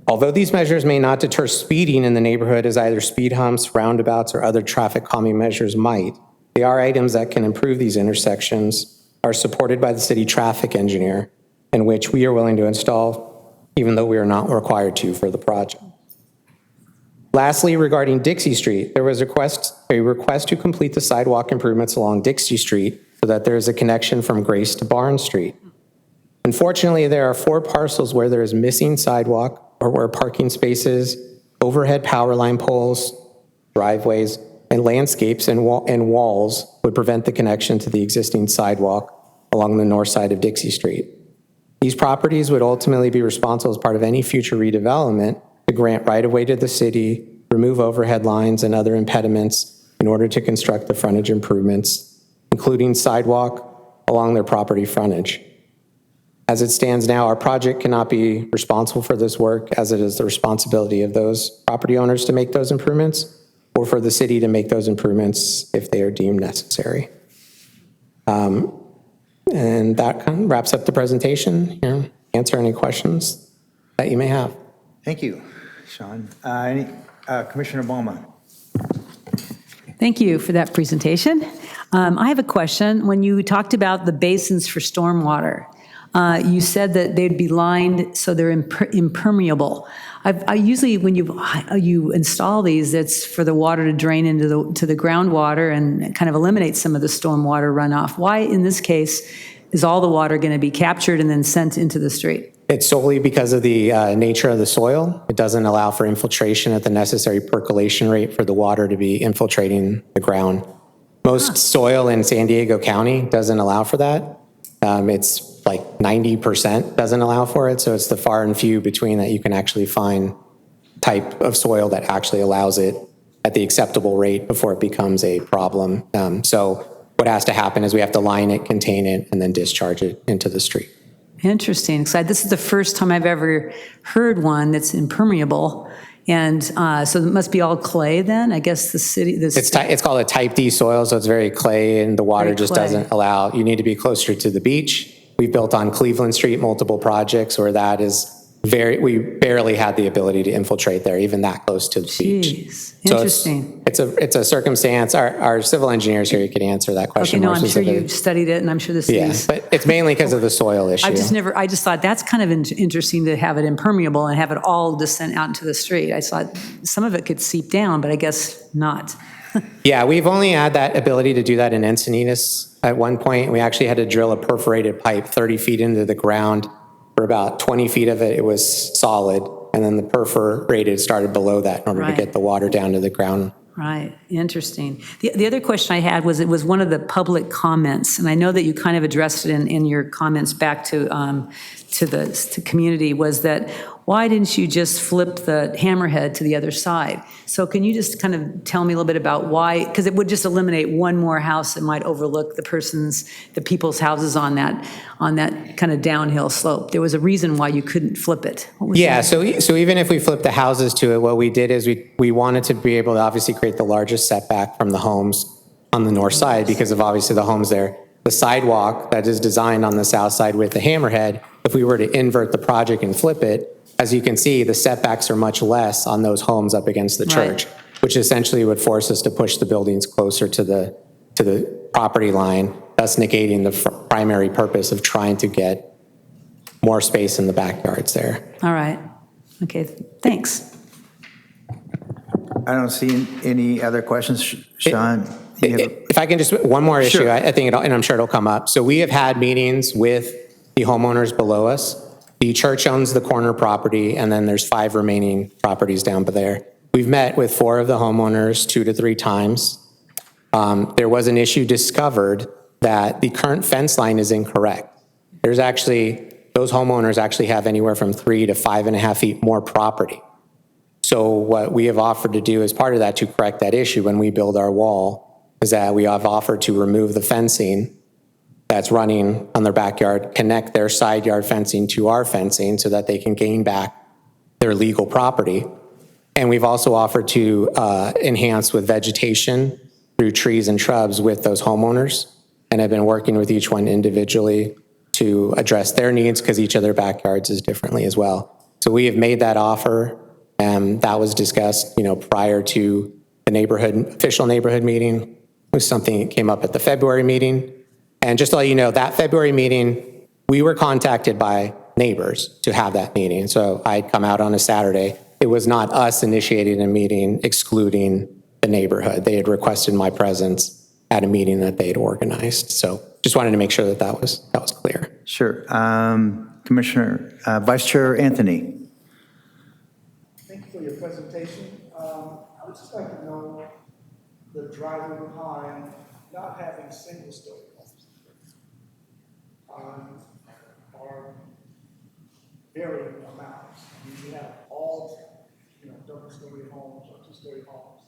Although these measures may not deter speeding in the neighborhood as either speed humps, roundabouts, or other traffic calming measures might, they are items that can improve these intersections, are supported by the city traffic engineer, and which we are willing to install, even though we are not required to for the project. Lastly, regarding Dixie Street, there was a request to complete the sidewalk improvements along Dixie Street so that there is a connection from Grace to Barn Street. Unfortunately, there are 4 parcels where there is missing sidewalk or where parking spaces, overhead power line poles, driveways, and landscapes and walls would prevent the connection to the existing sidewalk along the north side of Dixie Street. These properties would ultimately be responsible as part of any future redevelopment to grant right-of-way to the city, remove overhead lines and other impediments in order to construct the frontage improvements, including sidewalk along their property frontage. As it stands now, our project cannot be responsible for this work, as it is the responsibility of those property owners to make those improvements, or for the city to make those improvements if they are deemed necessary. And that kind of wraps up the presentation. Answer any questions that you may have. Thank you, Sean. Commissioner Bowman. Thank you for that presentation. I have a question. When you talked about the basins for stormwater, you said that they'd be lined so they're impermeable. I usually, when you install these, it's for the water to drain into the groundwater and kind of eliminate some of the stormwater runoff. Why, in this case, is all the water going to be captured and then sent into the street? It's solely because of the nature of the soil. It doesn't allow for infiltration at the necessary percolation rate for the water to be infiltrating the ground. Most soil in San Diego County doesn't allow for that. It's like 90% doesn't allow for it, so it's the far and few between that you can actually find type of soil that actually allows it at the acceptable rate before it becomes a problem. So what has to happen is we have to line it, contain it, and then discharge it into the street. Interesting. So this is the first time I've ever heard one that's impermeable. And so it must be all clay then? I guess the city... It's called a type D soil, so it's very clay, and the water just doesn't allow... You need to be closer to the beach. We've built on Cleveland Street multiple projects where that is we barely had the ability to infiltrate there, even that close to the beach. Interesting. So it's a circumstance. Our civil engineers here could answer that question. Okay, no, more I'm sure specifically. you've studied it, and I'm sure the city's... Yeah, but it's mainly because of the soil issue. I just thought that's kind of interesting to have it impermeable and have it all descend out into the street. I thought some of it could seep down, but I guess not. Yeah, we've only had that ability to do that in Encinitas. At one point, we actually had to drill a perforated pipe 30 feet into the ground. For about 20 feet of it, it was solid, and then the perforated started below that in order to get the water down to the ground. Right, interesting. The other question I had was, it was one of the public comments, and I know that you kind of addressed it in your comments back to the community, was that why didn't you just flip the hammerhead to the other side? So can you just kind of tell me a little bit about why, because it would just eliminate one more house that might overlook the people's houses on that kind of downhill slope. There was a reason why you couldn't flip it. Yeah, so even if we flip the houses to it, what we did is we wanted to be able to obviously create the largest setback from the homes on the north side because of obviously the homes there. The sidewalk that is designed on the south side with the hammerhead, if we were to invert the project and flip it, as you can see, the setbacks are much less on those homes up against the church, which essentially would force us to push the buildings closer to the property line, thus negating the primary purpose of trying to get more space in the backyards there. All right. Okay, thanks. I don't see any other questions. Sean? If I can just, one more issue, Sure. I think, and I'm sure it'll come up. So we have had meetings with the homeowners below us. The church owns the corner property, and then there's 5 remaining properties down there. We've met with 4 of the homeowners 2 to 3 times. There was an issue discovered that the current fence line is incorrect. Those homeowners actually have anywhere from 3 to 5.5 feet more property. So what we have offered to do as part of that to correct that issue when we build our wall is that we have offered to remove the fencing that's running on their backyard, connect their side yard fencing to our fencing so that they can gain back their legal property. And we've also offered to enhance with vegetation through trees and shrubs with those homeowners, and have been working with each one individually to address their needs because each of their backyards is differently as well. So we have made that offer, and that was discussed, prior to the official neighborhood meeting. It was something that came up at the February meeting. And just to let you know, that February meeting, we were contacted by neighbors to have that meeting. So I'd come out on a Saturday. It was not us initiating a meeting excluding the neighborhood. They had requested my presence at a meeting that they had organized. So just wanted to make sure that was clear. Sure. Commissioner, Vice Chair Anthony. Thank you for your presentation. I would just like to know the driver behind not having single-story homes. Are varying amounts. You have all, double-story homes or 2-story homes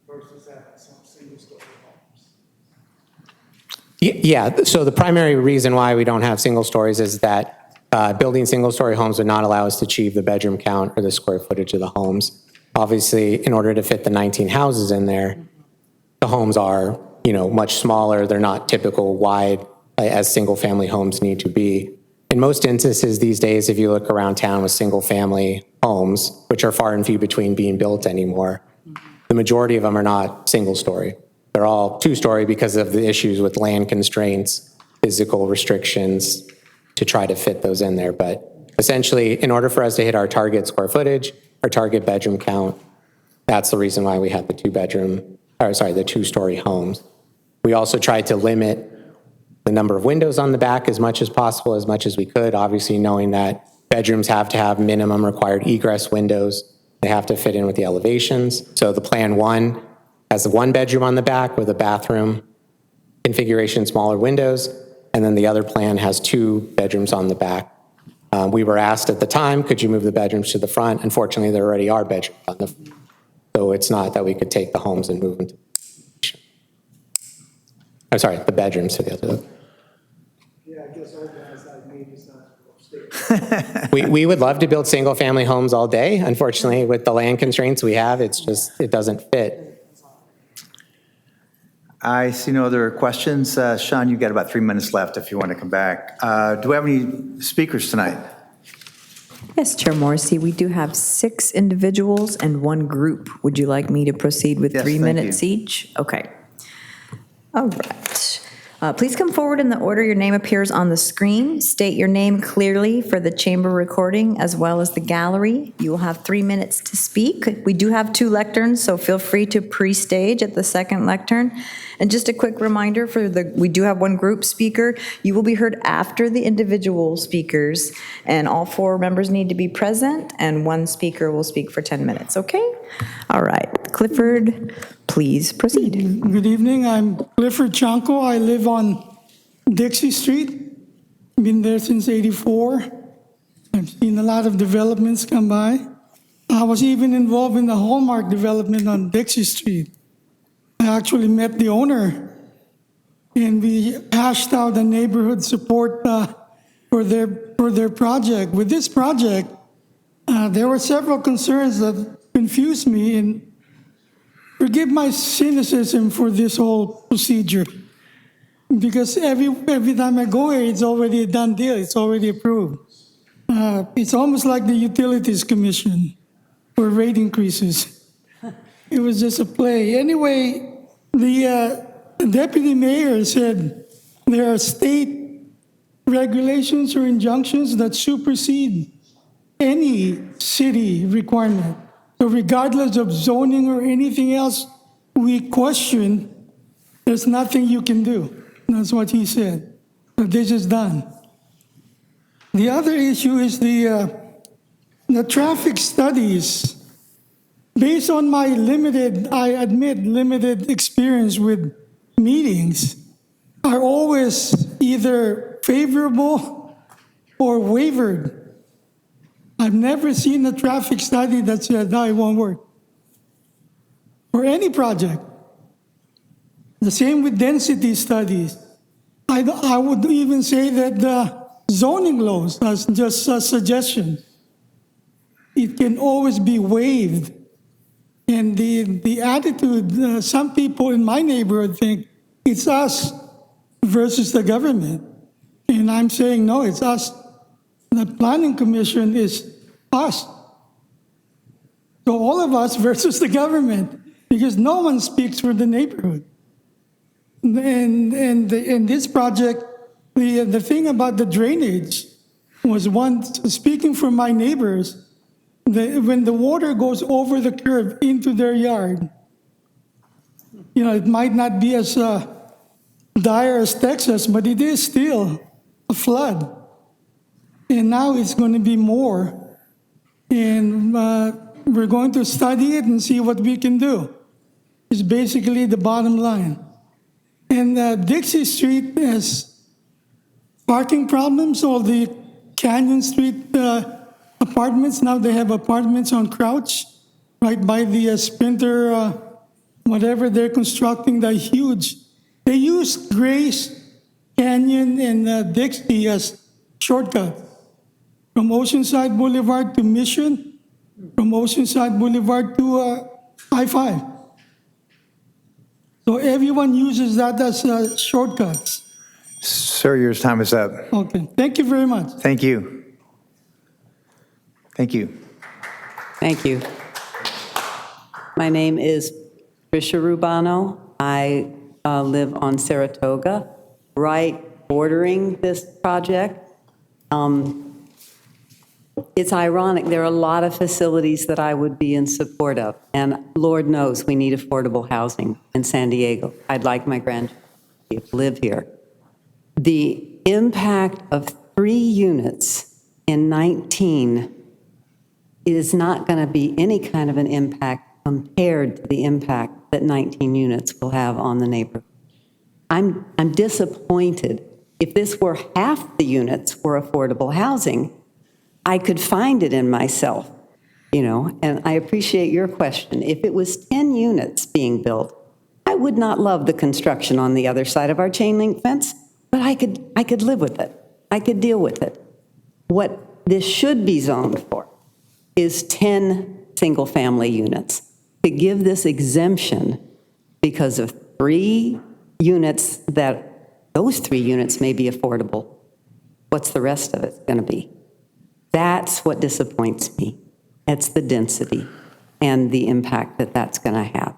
versus having some single-story homes. Yeah, so the primary reason why we don't have single stories is that Building single-story homes would not allow us to achieve the bedroom count or the square footage of the homes. Obviously, in order to fit the 19 houses in there, the homes are, much smaller. They're not typical wide as single-family homes need to be. In most instances these days, if you look around town with single-family homes, which are far and few between being built anymore, the majority of them are not single-story. They're all two-story because of the issues with land constraints, physical restrictions to try to fit those in there. But essentially, in order for us to hit our target square footage, our target bedroom count, that's the reason why we had the the two-story homes. We also tried to limit the number of windows on the back as much as possible, as much as we could, obviously knowing that bedrooms have to have minimum required egress windows. They have to fit in with the elevations. So the plan one has the one bedroom on the back with a bathroom configuration, smaller windows, and then the other plan has two bedrooms on the back. We were asked at the time, could you move the bedrooms to the front? Unfortunately, there already are bedrooms on the front. So it's not that we could take the homes and move them to the bedrooms to the other. Yeah, I guess old guys like me decide to go upstairs. We would love to build single-family homes all day. Unfortunately, with the land constraints we have, it doesn't fit. I see no other questions. Sean, you've got about 3 minutes left if you want to come back. Do we have any speakers tonight? Yes, Chair Morrissey, we do have 6 individuals and 1 group. Would you like me to proceed with Yes, 3 thank minutes you. each? Okay. All right. Please come forward in the order your name appears on the screen. State your name clearly for the chamber recording as well as the gallery. You will have 3 minutes to speak. We do have 2 lecterns, so feel free to pre-stage at the second lectern. And just a quick reminder we do have 1 group speaker. You will be heard after the individual speakers, and all 4 members need to be present, and 1 speaker will speak for 10 minutes, okay? All right. Clifford, please proceed. Good evening, I'm Clifford Chanko. I live on Dixie Street. Been there since '84. I've seen a lot of developments come by. I was even involved in the Hallmark development on Dixie Street. I actually met the owner, and we hashed out a neighborhood support for their project. With this project, there were several concerns that confused me, and forgive my cynicism for this whole procedure, because every time I go here, it's already a done deal. It's already approved. It's almost like the Utilities Commission for rate increases. It was just a play. Anyway, the deputy mayor said there are state regulations or injunctions that supersede any city requirement. So regardless of zoning or anything else we question, there's nothing you can do. That's what he said. So this is done. The other issue is the traffic studies. Based on my limited experience with meetings, are always either favorable or wavered. I've never seen a traffic study that said, no, it won't work. For any project. The same with density studies. I would even say that the zoning laws, as just a suggestion, it can always be waived. And the attitude, some people in my neighborhood think it's us versus the government. And I'm saying, no, it's us. The planning commission is us. So all of us versus the government, because no one speaks for the neighborhood. And in this project, the thing about the drainage was speaking for my neighbors, when the water goes over the curb into their yard, it might not be as dire as Texas, but it is still a flood. And now it's going to be more. And we're going to study it and see what we can do. It's basically the bottom line. And Dixie Street has parking problems. All the Canyon Street apartments, now they have apartments on Crouch, right by the Sprinter, whatever they're constructing, they're huge. They use Grace, Canyon, and Dixie as shortcuts. from Oceanside Boulevard to Mission, from Oceanside Boulevard to I-5. So everyone uses that as shortcuts. Sir, your time is up. Okay, thank you very much. Thank you. Thank you. Thank you. My name is Tricia Rubano. I live on Saratoga, right bordering this project. It's ironic, there are a lot of facilities that I would be in support of, and Lord knows we need affordable housing in San Diego. I'd like my grandchildren to live here. The impact of 3 units in 19 is not going to be any kind of an impact compared to the impact that 19 units will have on the neighborhood. I'm disappointed. If this were half the units were affordable housing, I could find it in myself, and I appreciate your question. If it was 10 units being built, I would not love the construction on the other side of our chain link fence, but I could live with it. I could deal with it. What this should be zoned for is 10 single-family units, to give this exemption because of 3 units those 3 units may be affordable. What's the rest of it going to be? That's what disappoints me. It's the density and the impact that that's going to have.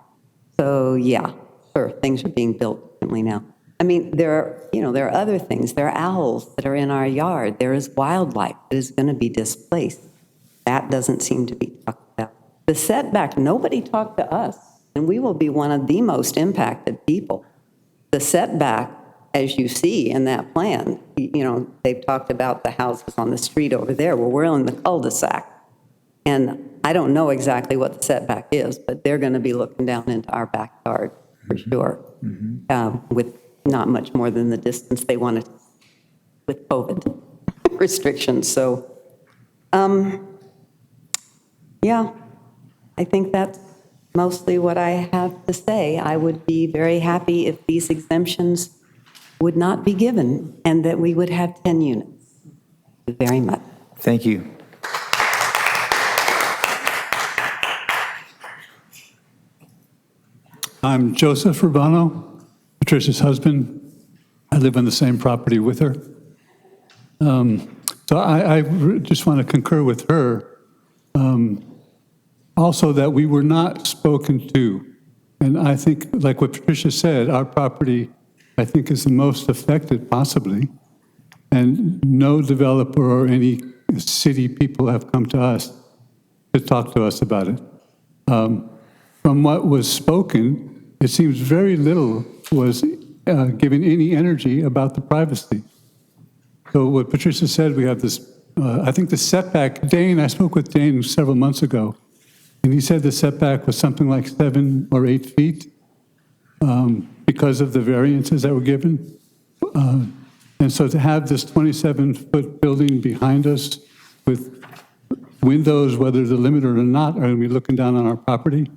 So yeah, sure, things are being built differently now. I mean, there are other things. There are owls that are in our yard. There is wildlife that is going to be displaced. That doesn't seem to be talked about. The setback, nobody talked to us, and we will be one of the most impacted people. The setback, as you see in that plan, they've talked about the houses on the street over there. Well, we're in the cul-de-sac. And I don't know exactly what the setback is, but they're going to be looking down into our backyard for sure, with not much more than the distance they wanted with COVID restrictions. So, yeah, I think that's mostly what I have to say. I would be very happy if these exemptions would not be given and that we would have 10 units. Thank you very much. Thank you. I'm Joseph Rubano, Patricia's husband. I live on the same property with her. So I just want to concur with her. Also that we were not spoken to. And I think, like what Patricia said, our property, I think, is the most affected possibly. And no developer or any city people have come to us to talk to us about it. From what was spoken, it seems very little was given any energy about the privacy. So what Patricia said, we have this, I think the setback, Dane, I spoke with Dane several months ago, and he said the setback was something like 7 or 8 feet because of the variances that were given. And so to have this 27-foot building behind us with windows, whether they're limited or not, are going to be looking down on our property.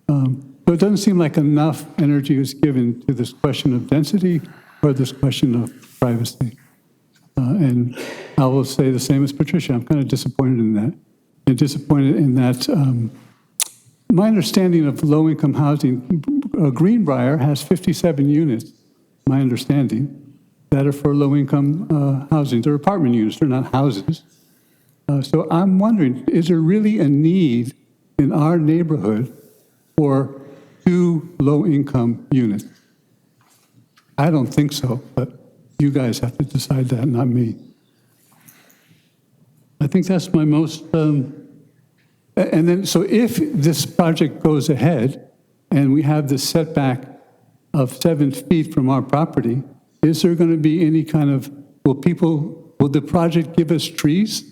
So it doesn't seem like enough energy is given to this question of density or this question of privacy. And I will say the same as Patricia. I'm kind of disappointed in that. And disappointed in that my understanding of low-income housing, Greenbrier has 57 units, my understanding, that are for low-income housing. They're apartment units, they're not houses. So I'm wondering, is there really a need in our neighborhood for 2 low-income units? I don't think so, but you guys have to decide that, not me. I think that's my most, and then, so if this project goes ahead and we have this setback of 7 feet from our property, is there going to be any kind of, will the project give us trees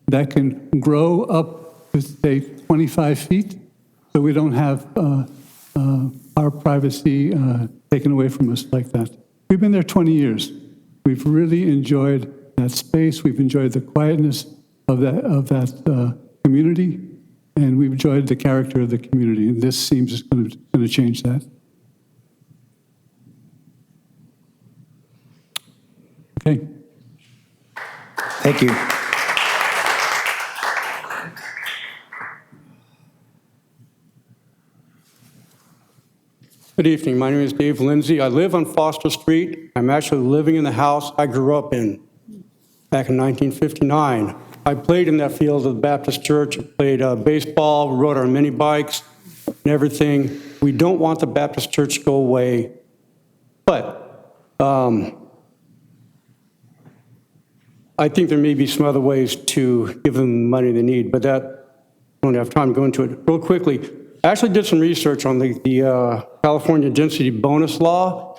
that can grow up to, say, 25 feet? So we don't have our privacy taken away from us like that. We've been there 20 years. We've really enjoyed that space. We've enjoyed the quietness of that community, and we've enjoyed the character of the community. And this seems going to change that. Okay. Thank you. Good evening. My name is Dave Lindsay. I live on Foster Street. I'm actually living in the house I grew up in back in 1959. I played in that field of the Baptist Church. I played baseball, rode our mini bikes and everything. We don't want the Baptist Church to go away, but I think there may be some other ways to give them the money they need, but that I don't have time to go into it. Real quickly, I actually did some research on the California density bonus law,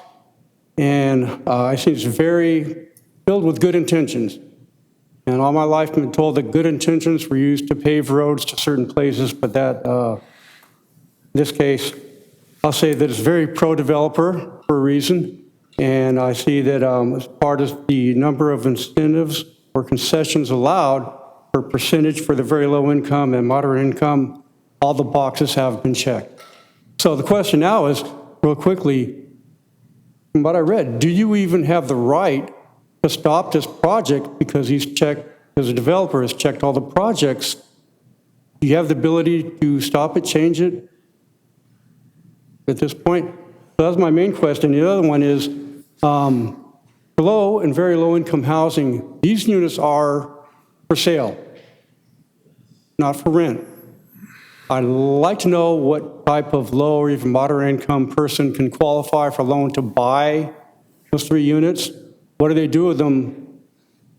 and I think it's very filled with good intentions. And all my life I've been told that good intentions were used to pave roads to certain places, but that, in this case, I'll say that it's very pro-developer for a reason. And I see that as part of the number of incentives or concessions allowed for percentage for the very low income and moderate income, all the boxes have been checked. So the question now is, real quickly, from what I read, do you even have the right to stop this project because he's checked, as a developer has checked all the projects? Do you have the ability to stop it, change it at this point? So that's my main question. The other one is, low and very low income housing, these units are for sale, not for rent. I'd like to know what type of low or even moderate income person can qualify for a loan to buy those 3 units. What do they do with them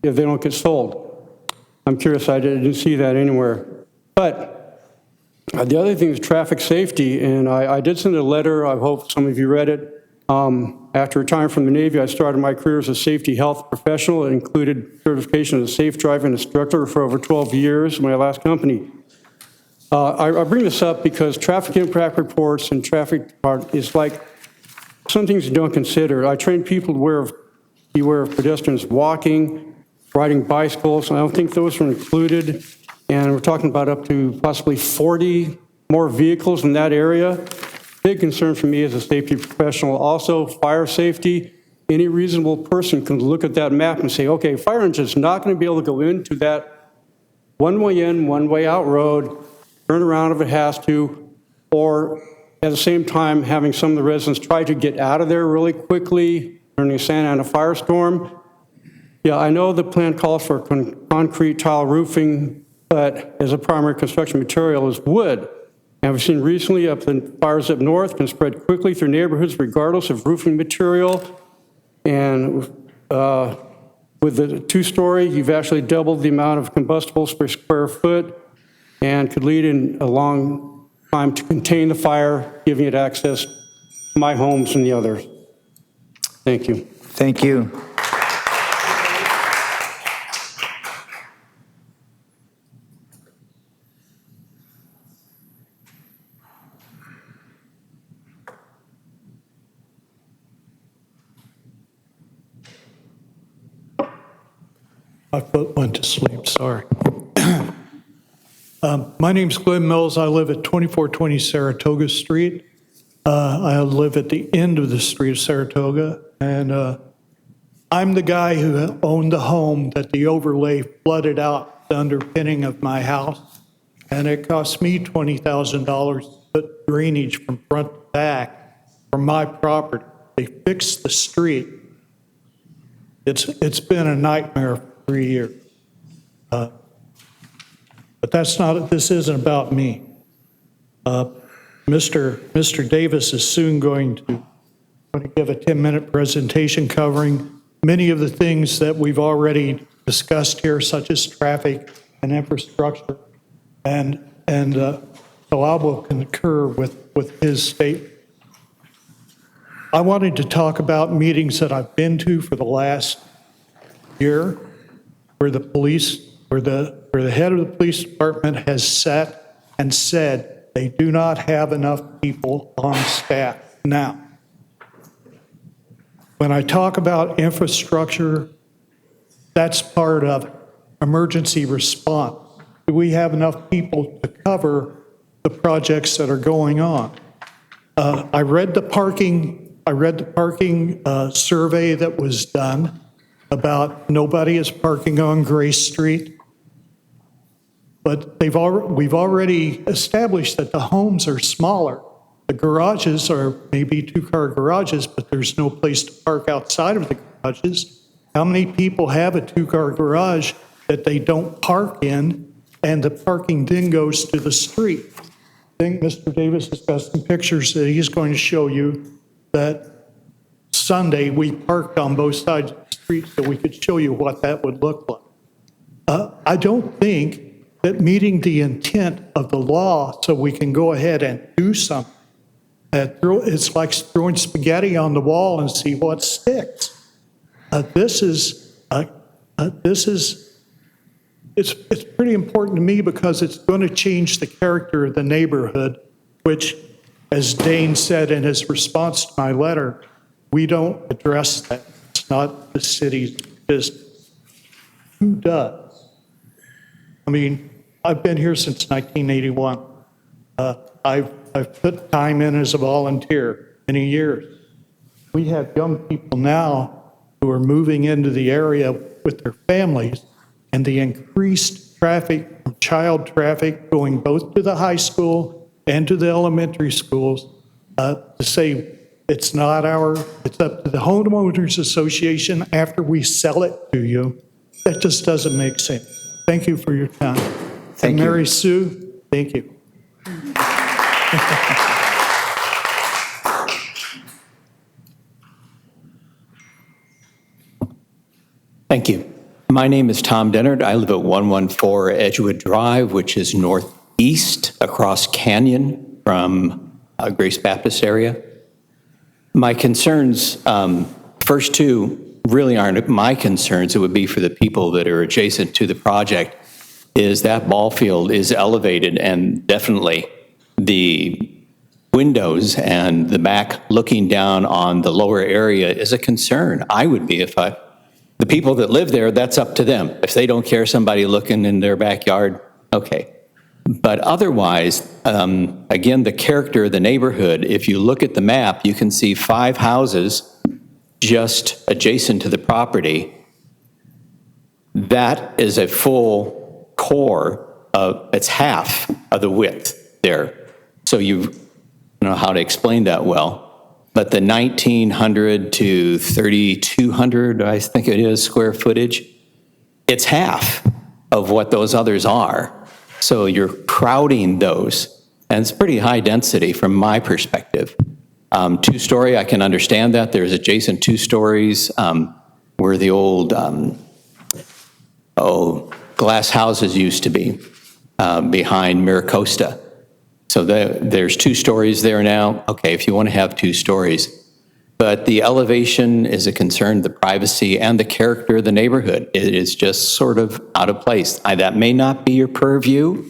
if they don't get sold? I'm curious, I didn't see that anywhere. But the other thing is traffic safety, and I did send a letter, I hope some of you read it. After retiring from the Navy, I started my career as a safety health professional. It included certification as a safe driving instructor for over 12 years in my last company. I bring this up because traffic impact reports and traffic is like some things you don't consider. I train people to beware of pedestrians walking, riding bicycles. I don't think those are included. And we're talking about up to possibly 40 more vehicles in that area. Big concern for me as a safety professional. Also, fire safety. Any reasonable person can look at that map and say, okay, fire engine's not going to be able to go into that one-way in, one-way out road, turn around if it has to, or at the same time having some of the residents try to get out of there really quickly during a Santa Ana firestorm. Yeah, I know the plan calls for concrete tile roofing, but as a primary construction material is wood. And we've seen recently fires up north can spread quickly through neighborhoods regardless of roofing material. And with the 2-story, you've actually doubled the amount of combustibles per square foot and could lead in a long time to contain the fire, giving it access to my homes and the others. Thank you. Thank you. My foot went to sleep, sorry. My name's Glenn Mills. I live at 2420 Saratoga Street. I live at the end of the street of Saratoga, and I'm the guy who owned the home that the overlay flooded out the underpinning of my house, and it cost me $20,000 to put drainage from front to back from my property. They fixed the street. It's been a nightmare for 3 years. But this isn't about me. Mr. Davis is soon going to give a 10-minute presentation covering many of the things that we've already discussed here, such as traffic and infrastructure. And so I will concur with his statement. I wanted to talk about meetings that I've been to for the last year where the head of the police department has sat and said they do not have enough people on staff. Now, when I talk about infrastructure, that's part of it. Emergency response. Do we have enough people to cover the projects that are going on? I read the parking survey that was done about nobody is parking on Grace Street. But we've already established that the homes are smaller. The garages are maybe two-car garages, but there's no place to park outside of the garages. How many people have a two-car garage that they don't park in, and the parking then goes to the street? I think Mr. Davis has got some pictures that he's going to show you that Sunday we parked on both sides of the street so we could show you what that would look like. I don't think that meeting the intent of the law so we can go ahead and do something, it's like throwing spaghetti on the wall and see what sticks. It's pretty important to me because it's going to change the character of the neighborhood, which, as Dane said in his response to my letter, we don't address that. It's not the city's business. Who does? I mean, I've been here since 1981. I've put time in as a volunteer many years. We have young people now who are moving into the area with their families, and the increased traffic, child traffic, going both to the high school and to the elementary schools, to say it's not it's up to the homeowners association after we sell it to you, that just doesn't make sense. Thank you for your time. Thank you. Mary Sue, thank you. Thank you. My name is Tom Dennard. I live at 114 Edgewood Drive, which is northeast across Canyon from Grace Baptist area. My concerns, first two really aren't my concerns. It would be for the people that are adjacent to the project, is that ball field is elevated, and definitely the windows and the back looking down on the lower area is a concern. I would be if the people that live there, that's up to them. If they don't care somebody looking in their backyard, okay. But otherwise, again, the character of the neighborhood, if you look at the map, you can see 5 houses just adjacent to the property. That is a full core of, it's half of the width there. So you don't know how to explain that well. But the 1,900 to 3,200, I think it is, square footage, it's half of what those others are. So you're crowding those, and it's pretty high density from my perspective. 2-story, I can understand that. There's adjacent 2 stories where the old glass houses used to be behind Miracosta. So there's 2 stories there now. Okay, if you want to have 2 stories. But the elevation is a concern, the privacy and the character of the neighborhood. It is just sort of out of place. That may not be your purview,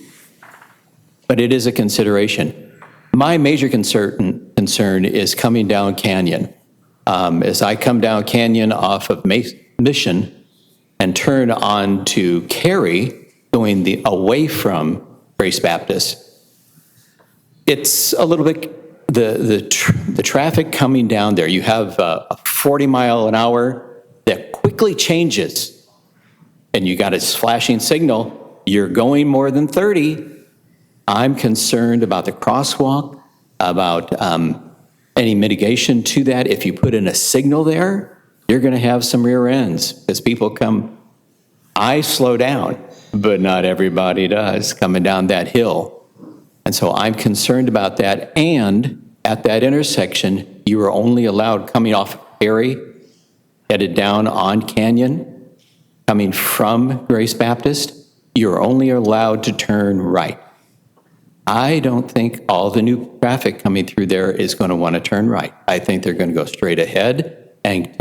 but it is a consideration. My major concern is coming down Canyon. As I come down Canyon off of Mission and turn on to Cary, going away from Grace Baptist, it's a little bit, the traffic coming down there, you have a 40 mile an hour that quickly changes, and you got a flashing signal, you're going more than 30. I'm concerned about the crosswalk, about any mitigation to that. If you put in a signal there, you're going to have some rear ends as people come. I slow down, but not everybody does coming down that hill. And so I'm concerned about that. And at that intersection, you are only allowed coming off Cary, headed down on Canyon, coming from Grace Baptist, you're only allowed to turn right. I don't think all the new traffic coming through there is going to want to turn right. I think they're going to go straight ahead and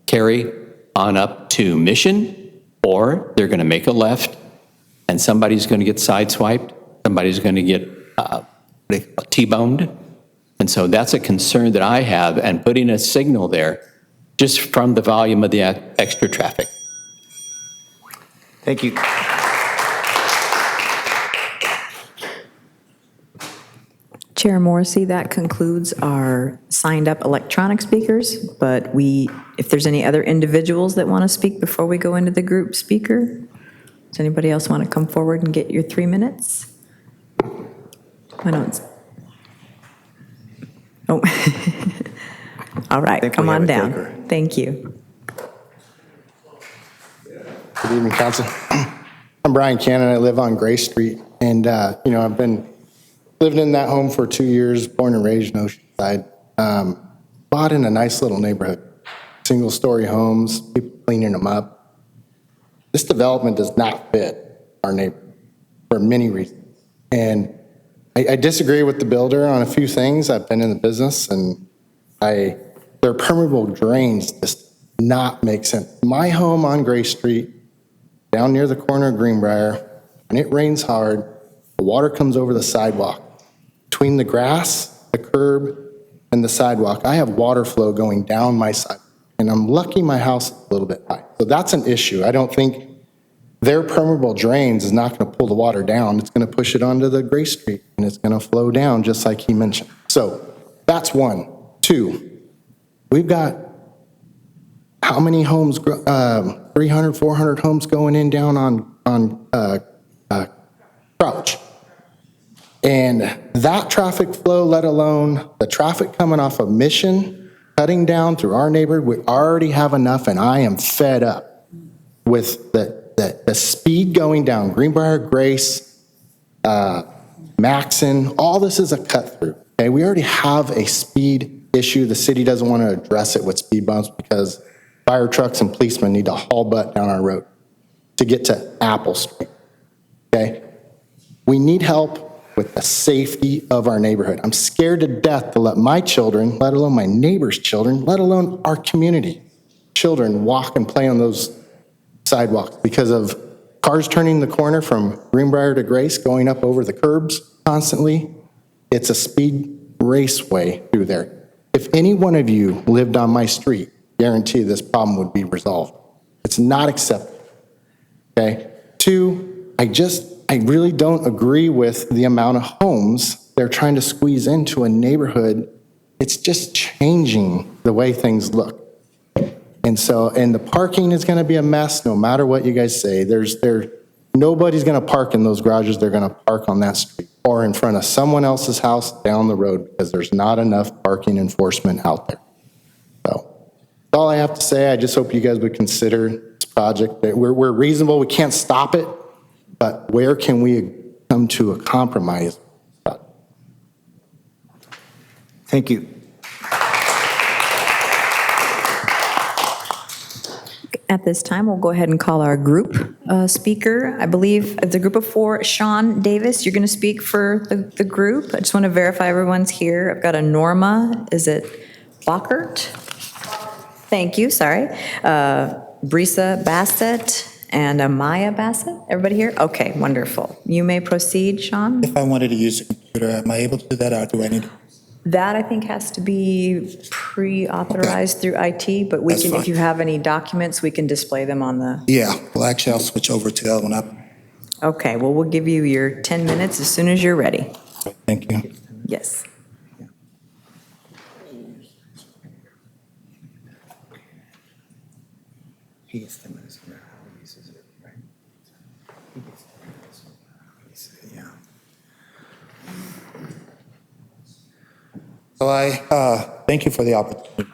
Cary on up to Mission, or they're going to make a left and somebody's going to get sideswiped. Somebody's going to get T-boned. And so that's a concern that I have, and putting a signal there just from the volume of the extra traffic. Thank you. Chair Morrissey, that concludes our signed up electronic speakers, but if there's any other individuals that want to speak before we go into the group speaker, does anybody else want to come forward and get your 3 minutes? Why don't Oh. All right, think come we have on a down. taker. Thank you. Good evening, Council. I'm Brian Cannon. I live on Gray Street, and I've been living in that home for 2 years, born and raised in Oceanside. Bought in a nice little neighborhood, single-story homes, people cleaning them up. This development does not fit our neighborhood for many reasons, and I disagree with the builder on a few things. I've been in the business, and their permeable drains just not make sense. My home on Gray Street, down near the corner of Greenbrier, when it rains hard, the water comes over the sidewalk. Between the grass, the curb, and the sidewalk, I have water flow going down my side, and I'm lucky my house is a little bit high. So that's an issue. I don't think their permeable drains is not going to pull the water down. It's going to push it onto the Gray Street, and it's going to flow down just like he mentioned. So that's one. Two, we've got how many homes, 300, 400 homes going in down on Crouch. And that traffic flow, let alone the traffic coming off of Mission, cutting down through our neighborhood, we already have enough, and I am fed up with the speed going down. Greenbrier, Grace, Maxon, all this is a cut through. Okay, we already have a speed issue. The city doesn't want to address it with speed bumps because fire trucks and policemen need to haul butt down our road to get to Apple Street. Okay, we need help with the safety of our neighborhood. I'm scared to death to let my children, let alone my neighbors' children, let alone our community children walk and play on those sidewalks because of cars turning the corner from Greenbrier to Grace, going up over the curbs constantly. It's a speed raceway through there. If any one of you lived on my street, guarantee this problem would be resolved. It's not acceptable. Okay? Two, I really don't agree with the amount of homes they're trying to squeeze into a neighborhood. It's just changing the way things look. And the parking is going to be a mess no matter what you guys say. Nobody's going to park in those garages. They're going to park on that street or in front of someone else's house down the road because there's not enough parking enforcement out there. So that's all I have to say. I just hope you guys would consider this project. We're reasonable. We can't stop it. But where can we come to a compromise? Thank you. At this time, we'll go ahead and call our group speaker. I believe the group of four, Sean Davis, you're going to speak for the group. I just want to verify everyone's here. I've got a Norma, is it Bockert? Thank you, sorry. Brisa Bassett and Maya Bassett. Everybody here? Okay, wonderful. You may proceed, Sean. If I wanted to use a computer, am I able to do that, or do I need? That, I think, has to be pre-authorized through IT, but we That's can, fine. if you have any documents, we can display them on the... Yeah, well, actually, I'll switch over to that one up. Okay, well, we'll give you your 10 minutes as soon as you're ready. Thank you. Yes. He gets 10 minutes no matter how he uses it, right? He gets 10 minutes. Yeah. So I thank you for the opportunity.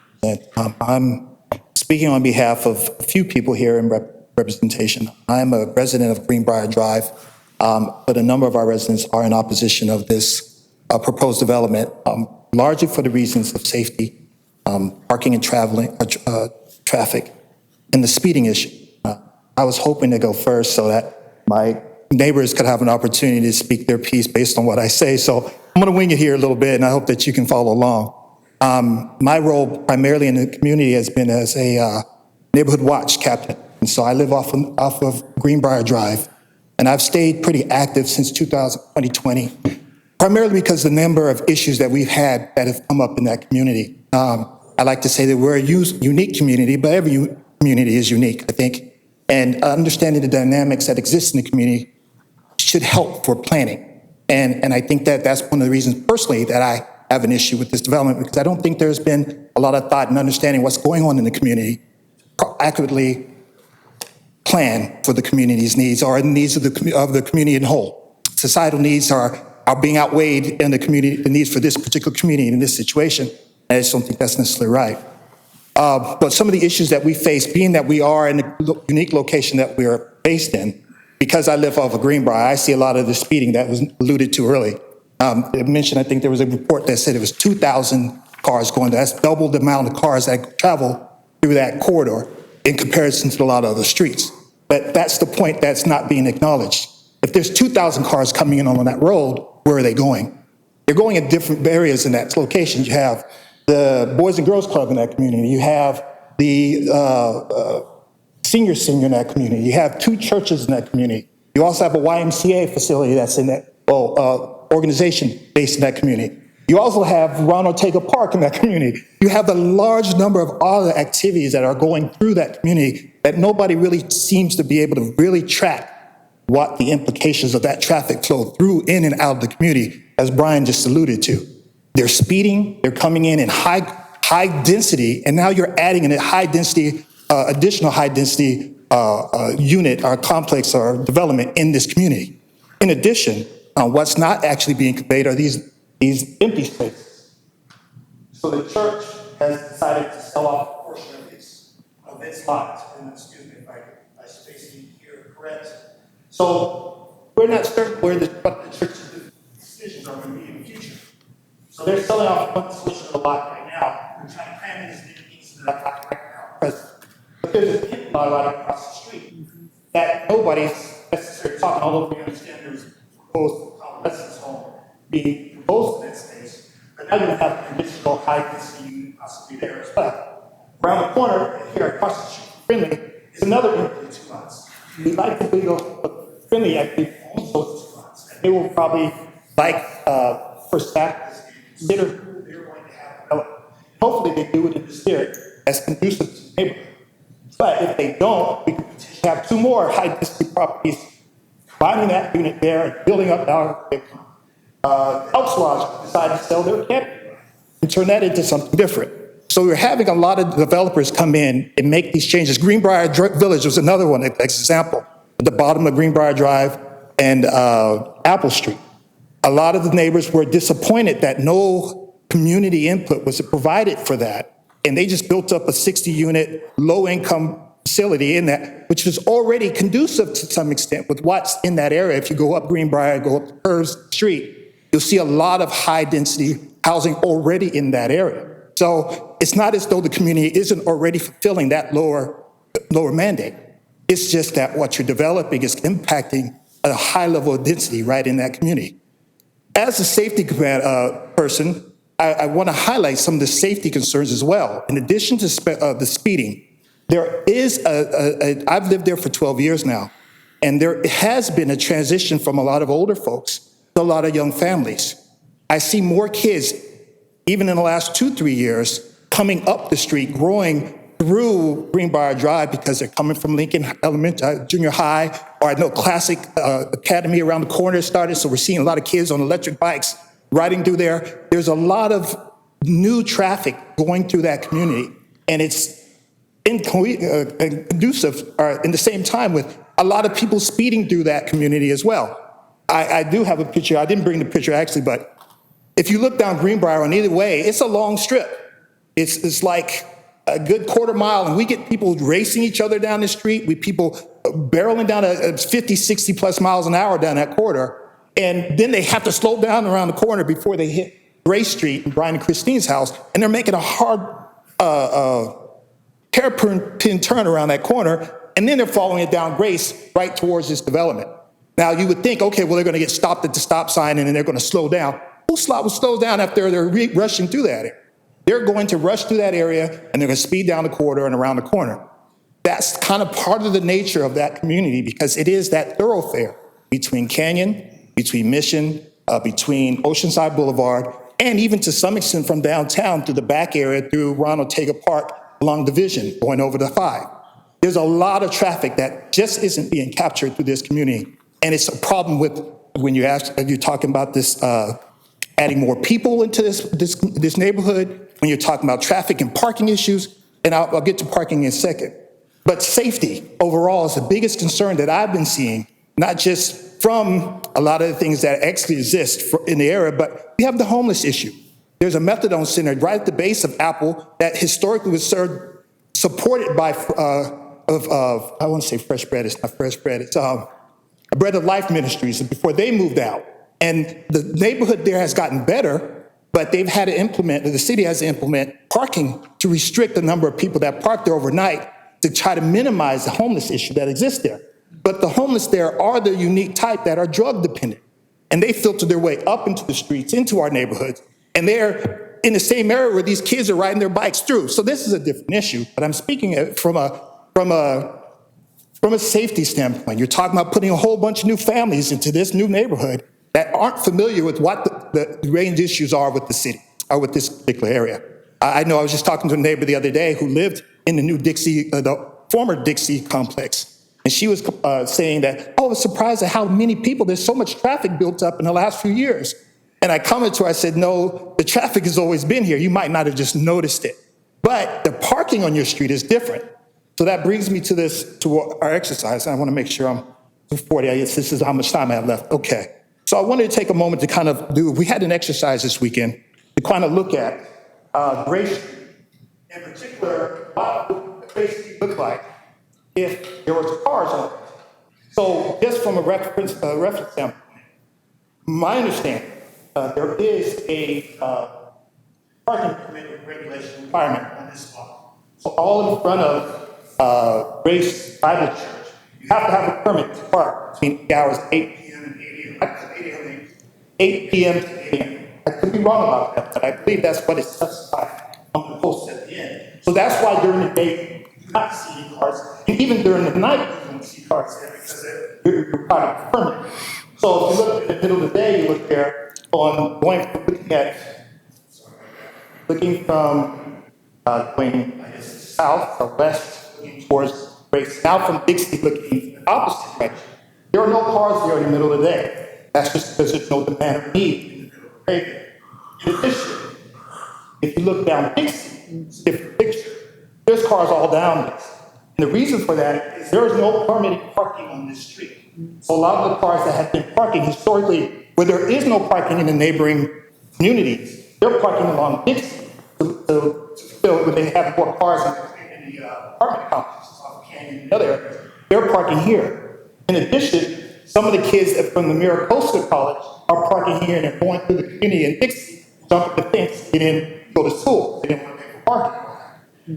I'm speaking on behalf of a few people here in representation. I'm a resident of Greenbrier Drive, but a number of our residents are in opposition of this proposed development, largely for the reasons of safety, parking and traffic, and the speeding issue. I was hoping to go first so that my neighbors could have an opportunity to speak their piece based on what I say. So I'm going to wing it here a little bit, and I hope that you can follow along. My role primarily in the community has been as a neighborhood watch captain. And so I live off of Greenbrier Drive, and I've stayed pretty active since 2020, primarily because the number of issues that we've had that have come up in that community. I like to say that we're a unique community, but every community is unique, I think. And understanding the dynamics that exist in the community should help for planning. And I think that that's one of the reasons personally that I have an issue with this development, because I don't think there's been a lot of thought and understanding what's going on in the community, accurately plan for the community's needs or the needs of the community in whole. Societal needs are are being outweighed in the community, the needs for this particular community in this situation. And I just don't think that's necessarily right. But some of the issues that we face, being that we are in the unique location that we are based in, because I live off of Greenbrier, I see a lot of the speeding that was alluded to early. It mentioned, I think there was a report that said it was 2,000 cars going there. That's double the amount of cars that travel through that corridor in comparison to a lot of other streets. But that's the point that's not being acknowledged. If there's 2,000 cars coming in on that road, where are they going? They're going in different areas in that location. You have the Boys and Girls Club in that community. You have the senior in that community. You have 2 churches in that community. You also have a YMCA facility that's in that organization based in that community. You also have Ronald Ortega Park in that community. You have a large number of other activities that are going through that community that nobody really seems to be able to really track what the implications of that traffic flow through in and out of the community, as Brian just alluded to. They're speeding, they're coming in high density, and now you're adding in a high density, additional high density unit or complex or development in this community. In addition, what's not actually being conveyed are these empty spaces. So the church has decided to sell off a portion of its lot, and excuse me if I spacing here correct. So we're not certain what the church's decisions are going to be in the future. So they're selling off one portion of the lot right now. They're trying to cram in as many pieces of that lot right now. But there's a hidden lot right across the street that nobody's necessarily talking, although we understand there's proposed residence home being proposed in that space. But now you have an additional high density unit possibly there as well. Around the corner here across the street from Finley is another empty 2 lots. We'd like to believe Finley actually owns those 2 lots. And they will probably, like First Baptist, consider who they're going to have developed. Hopefully they do it in this area as conducive to the neighborhood. But if they don't, we could potentially have 2 more high density properties, combining that unit there and building up our income. Elks Lodge decided to sell their camping and turn that into something different. So we're having a lot of developers come in and make these changes. Greenbrier Village was another one, example, at the bottom of Greenbrier Drive and Apple Street. A lot of the neighbors were disappointed that no community input was provided for that. And they just built up a 60-unit, low-income facility in that, which was already conducive to some extent with what's in that area. If you go up Greenbrier, go up Curves Street, you'll see a lot of high-density housing already in that area. So it's not as though the community isn't already fulfilling that lower mandate. It's just that what you're developing is impacting a high level of density right in that community. As a safety person, I want to highlight some of the safety concerns as well. In addition to the speeding, there is I've lived there for 12 years now, and there has been a transition from a lot of older folks to a lot of young families. I see more kids, even in the last 2-3 years, coming up the street, growing through Greenbrier Drive because they're coming from Lincoln Junior High, or I know Classic Academy around the corner started, so we're seeing a lot of kids on electric bikes riding through there. There's a lot of new traffic going through that community, and it's conducive, or in the same time, with a lot of people speeding through that community as well. I do have a picture. I didn't bring the picture actually, but if you look down Greenbrier on either way, it's a long strip. It's like a good quarter mile, and we get people racing each other down the street. We people barreling down 50, 60 plus miles an hour down that corridor, and then they have to slow down around the corner before they hit Grace Street and Brian and Christine's house, and they're making a hard hairpin turn around that corner, and then they're following it down Grace right towards this development. Now, you would think, okay, well, they're going to get stopped at the stop sign, and then they're going to slow down. Who slows down after they're rushing through that area? They're going to rush through that area, and they're going to speed down the corridor and around the corner. That's kind of part of the nature of that community, because it is that thoroughfare between Canyon, between Mission, between Oceanside Boulevard, and even to some extent from downtown to the back area through Ronald Ortega Park along Division, going over the 5. There's a lot of traffic that just isn't being captured through this community. And it's a problem with when you're talking about this, adding more people into this neighborhood, when you're talking about traffic and parking issues, and I'll get to parking in a second. But safety overall is the biggest concern that I've been seeing, not just from a lot of the things that actually exist in the area, but we have the homeless issue. There's a methadone center right at the base of Apple that historically was supported by, I want to say Fresh Bread, it's not Fresh Bread, it's Bread of Life Ministries before they moved out. And the neighborhood there has gotten better, but they've had to implement, the city has to implement parking to restrict the number of people that park there overnight to try to minimize the homeless issue that exists there. But the homeless there are the unique type that are drug dependent. And they filter their way up into the streets, into our neighborhoods. And they're in the same area where these kids are riding their bikes through. So this is a different issue, but I'm speaking from a safety standpoint. You're talking about putting a whole bunch of new families into this new neighborhood that aren't familiar with what the range issues are with the city, or with this particular area. I know I was just talking to a neighbor the other day who lived in the new Dixie, the former Dixie complex, and she was saying that, oh, I was surprised at how many people, there's so much traffic built up in the last few years. And I commented to her, I said, no, the traffic has always been here. You might not have just noticed it. But the parking on your street is different. So that brings me to our exercise. I want to make sure I'm 2:40. This is how much time I have left. Okay. So I wanted to take a moment to kind of we had an exercise this weekend to kind of look at Grace Street, in particular, what would Grace Street look like if there was cars on it. So just from a reference standpoint, my understanding, there is a parking permit regulation requirement on this block. So all in front of Grace Bible Church, you have to have a permit to park between the hours 8 p.m. and 8 a.m. 8 p.m. to 8 a.m. I could be wrong about that, but I believe that's what is specified on the post at the end. So that's why during the day you do not see any cars, and even during the night you don't see cars there because you're required a permit. So if you look at the middle of the day, you look there on going from south or west, looking towards Grace. Now from Dixie, looking the opposite direction. There are no cars there in the middle of the day. That's just because there's no demand or need in the middle of the day. In addition, if you look down Dixie, it's a different picture. There's cars all down this. And the reason for that is there is no permitted parking on this street. So a lot of the cars that have been parking historically, where there is no parking in the neighboring communities, they're parking along Dixie to fill where they have more cars in the apartment complexes off Canyon and other areas. They're parking here. In addition, some of the kids from the Maricosta College are parking here and they're going through the community in Dixie, jump the fence, get in, go to school. They didn't want to pay for parking.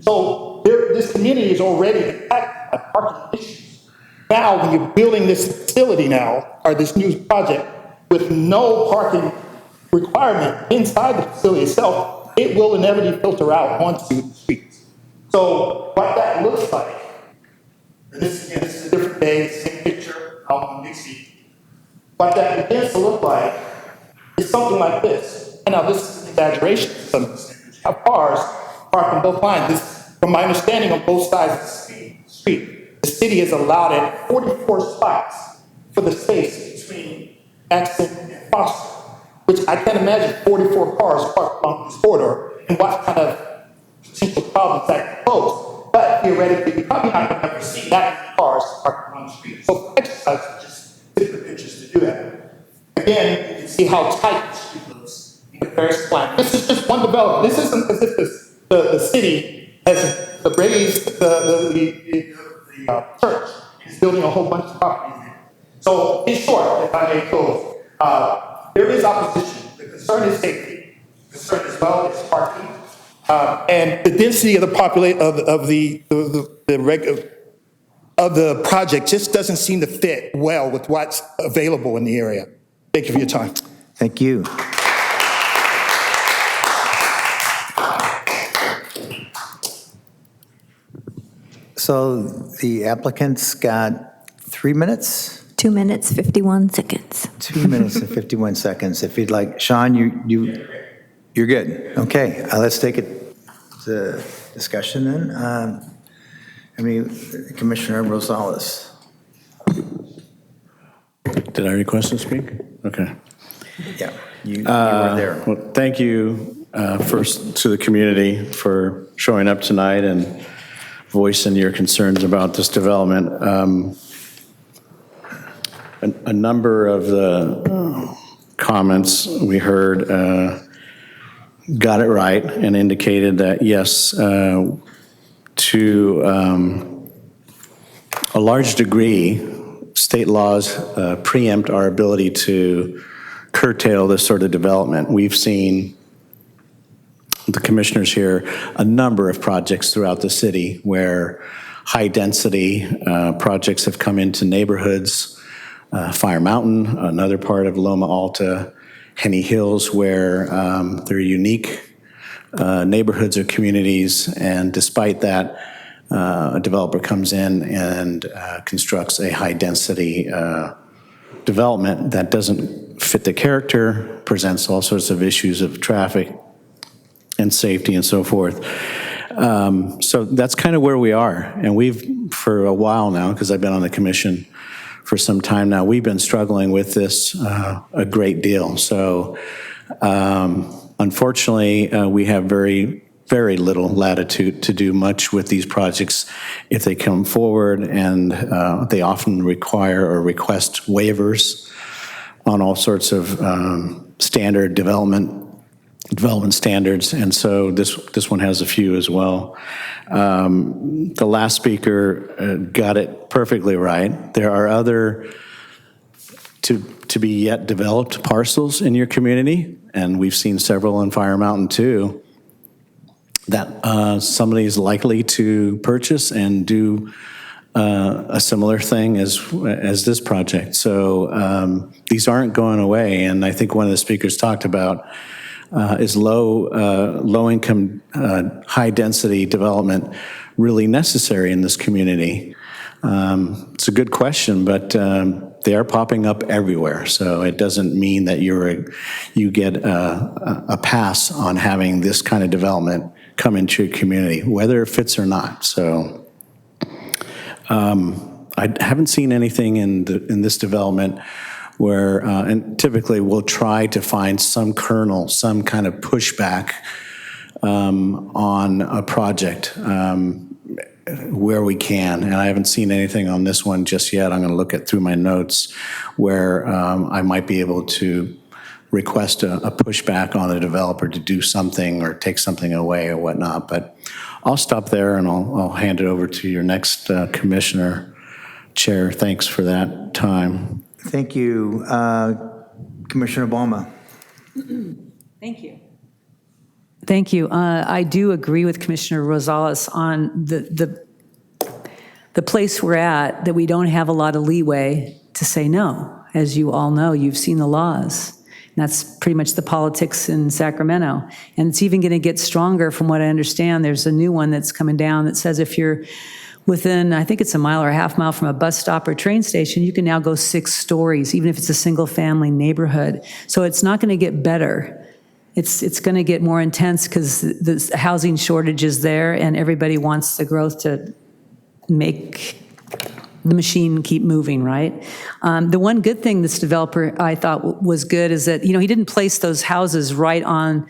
So this community is already impacted by parking issues. Now, when you're building this facility now, or this new project, with no parking requirement inside the facility itself, it will inevitably filter out onto the streets. So what that looks like, this is a different day, same picture out on Dixie. What that begins to look like is something like this. And now this is an exaggeration to some extent. You have cars parked on both lines. This, from my understanding, on both sides of the street, the city has allowed it 44 spots for the space between Accent and Foster, which I can't imagine 44 cars parked along this corridor and what kind of potential problems that could pose. But theoretically, you're probably not going to ever see that many cars parked along the street. So for exercise, just take the pictures to do that. Again, you can see how tight the street looks in comparison to plan. This is just one development. This isn't as if the city has raised the church and is building a whole bunch of properties there. So in short, if I may close, there is opposition. The concern is safety. The concern as well is parking. And the density of the population of the project just doesn't seem to fit well with what's available in the area. Thank you for your time. Thank you. So the applicant's got 3 minutes? 2 minutes, 51 seconds. 2 minutes and 51 seconds. If you'd like, Sean, you're good. Okay, let's take it to discussion then. Commissioner Rosales. Did I request to speak? Okay. Yeah, you were there. Well, thank you first to the community for showing up tonight and voicing your concerns about this development. a number of the comments we heard got it right and indicated that, yes, to a large degree, state laws preempt our ability to curtail this sort of development. We've seen, the commissioners here, a number of projects throughout the city where high-density projects have come into neighborhoods, Fire Mountain, another part of Loma Alta, Henny Hills, where they're unique neighborhoods or communities, and despite that, a developer comes in and constructs a high-density development that doesn't fit the character, presents all sorts of issues of traffic and safety and so forth. So that's kind of where we are. And we've, for a while now, because I've been on the commission for some time now, we've been struggling with this a great deal. So unfortunately, we have very little latitude to do much with these projects if they come forward, and they often require or request waivers on all sorts of standard development standards, and so this one has a few as well. The last speaker got it perfectly right. There are other to be yet developed parcels in your community, and we've seen several in Fire Mountain too, that somebody is likely to purchase and do a similar thing as this project. So these aren't going away, and I think one of the speakers talked about is low-income, high-density development really necessary in this community? It's a good question, but they are popping up everywhere. So it doesn't mean that you get a pass on having this kind of development come into your community, whether it fits or not. So I haven't seen anything in this development where, and typically we'll try to find some kernel, some kind of pushback on a project where we can. And I haven't seen anything on this one just yet. I'm going to look through my notes where I might be able to request a pushback on the developer to do something or take something away or whatnot. But I'll stop there and I'll hand it over to your next commissioner, Chair. Thanks for that time. Thank you. Commissioner Balma. Thank you. Thank you. I do agree with Commissioner Rosales on the place we're at, that we don't have a lot of leeway to say no. As you all know, you've seen the laws. And that's pretty much the politics in Sacramento. And it's even going to get stronger from what I understand. There's a new one that's coming down that says if you're within, I think it's a mile or a half mile from a bus stop or train station, you can now go 6 stories, even if it's a single-family neighborhood. So it's not going to get better. It's going to get more intense because the housing shortage is there, and everybody wants the growth to make the machine keep moving, right? The one good thing this developer I thought was good is that, he didn't place those houses right on,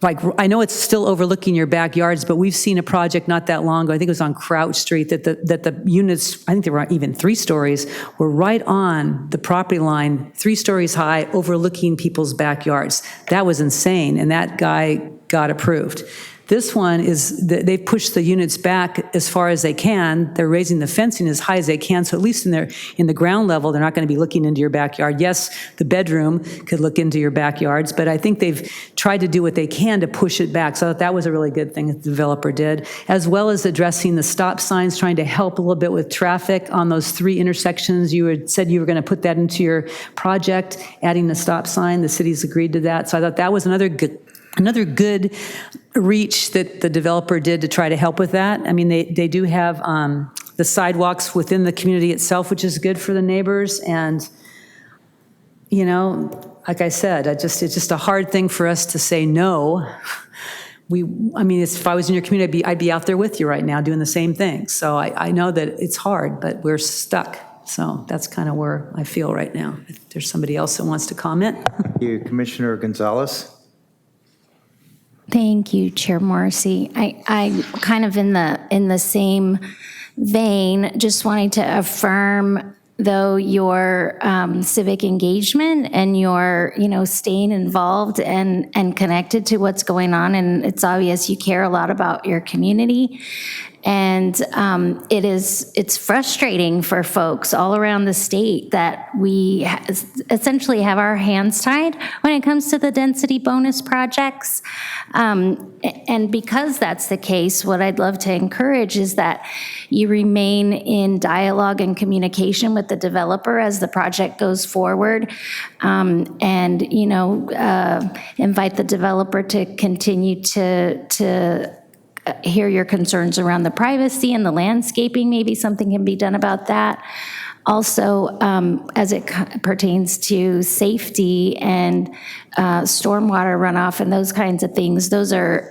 like, I know it's still overlooking your backyards, but we've seen a project not that long ago, I think it was on Crouch Street, that the units, I think they were even 3 stories, were right on the property line, 3 stories high, overlooking people's backyards. That was insane, and that guy got approved. This one is, they've pushed the units back as far as they can. They're raising the fencing as high as they can, so at least in the ground level, they're not going to be looking into your backyard. Yes, the bedroom could look into your backyards, but I think they've tried to do what they can to push it back. So that was a really good thing that the developer did, as well as addressing the stop signs, trying to help a little bit with traffic on those 3 intersections. You had said you were going to put that into your project, adding the stop sign. The city's agreed to that. So I thought that was another good reach that the developer did to try to help with that. I mean, they do have the sidewalks within the community itself, which is good for the neighbors. And, like I said, it's just a hard thing for us to say no. If I was in your community, I'd be out there with you right now doing the same thing. So I know that it's hard, but we're stuck. So that's kind of where I feel right now. If there's somebody else that wants to comment. Thank you, Commissioner Gonzalez. Thank you, Chair Morrissey. I kind of in the same vein, just wanting to affirm though, your civic engagement and your, staying involved and connected to what's going on. And it's obvious you care a lot about your community. And it's frustrating for folks all around the state that we essentially have our hands tied when it comes to the density bonus projects. And because that's the case, what I'd love to encourage is that you remain in dialogue and communication with the developer as the project goes forward, and invite the developer to continue to hear your concerns around the privacy and the landscaping. Maybe something can be done about that. Also, as it pertains to safety and stormwater runoff and those kinds of things, those are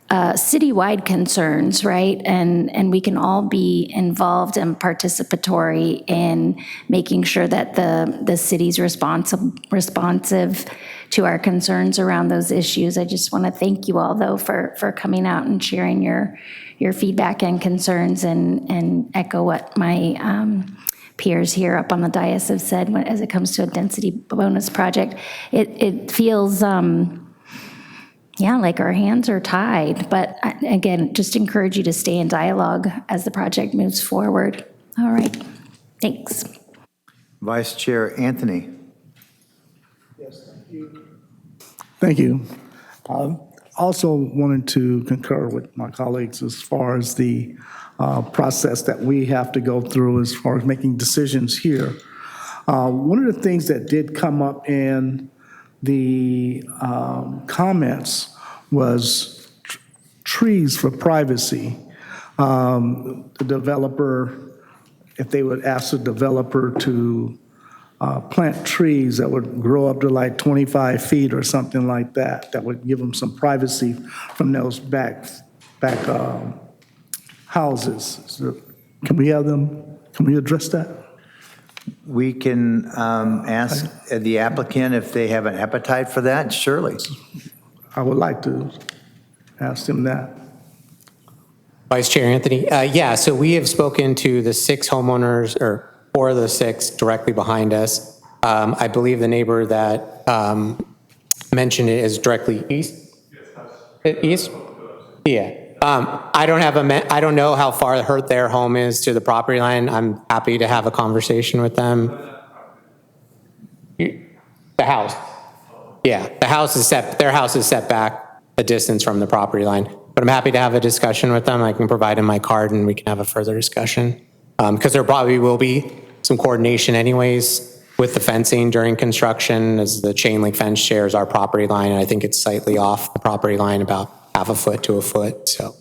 citywide concerns, right? And we can all be involved and participatory in making sure that the city's responsive to our concerns around those issues. I just want to thank you all, though, for coming out and sharing your feedback and concerns, and echo what my peers here up on the dais have said as it comes to a density bonus project. It feels, like our hands are tied, but again, just encourage you to stay in dialogue as the project moves forward. All right, thanks. Vice Chair Anthony. Yes, thank you. Thank you. Also wanted to concur with my colleagues as far as the process that we have to go through as far as making decisions here. One of the things that did come up in the comments was trees for privacy. The developer, if they would ask the developer to plant trees that would grow up to like 25 feet or something like that, that would give them some privacy from those back houses. So can we have them, can we address that? We can ask the applicant if they have an appetite for that, surely. I would like to ask them that. Vice Chair Anthony, so we have spoken to the 6 homeowners, or 4 of the 6 directly behind us. I believe the neighbor that mentioned it is directly east. East? Yeah. I don't know how far their home is to the property line. I'm happy to have a conversation with them. The house. Yeah, their house is set back a distance from the property line. But I'm happy to have a discussion with them. I can provide them my card and we can have a further discussion. Because there probably will be some coordination anyways with the fencing during construction, as the chain link fence shares our property line, and I think it's slightly off the property line, about half a foot to a foot. So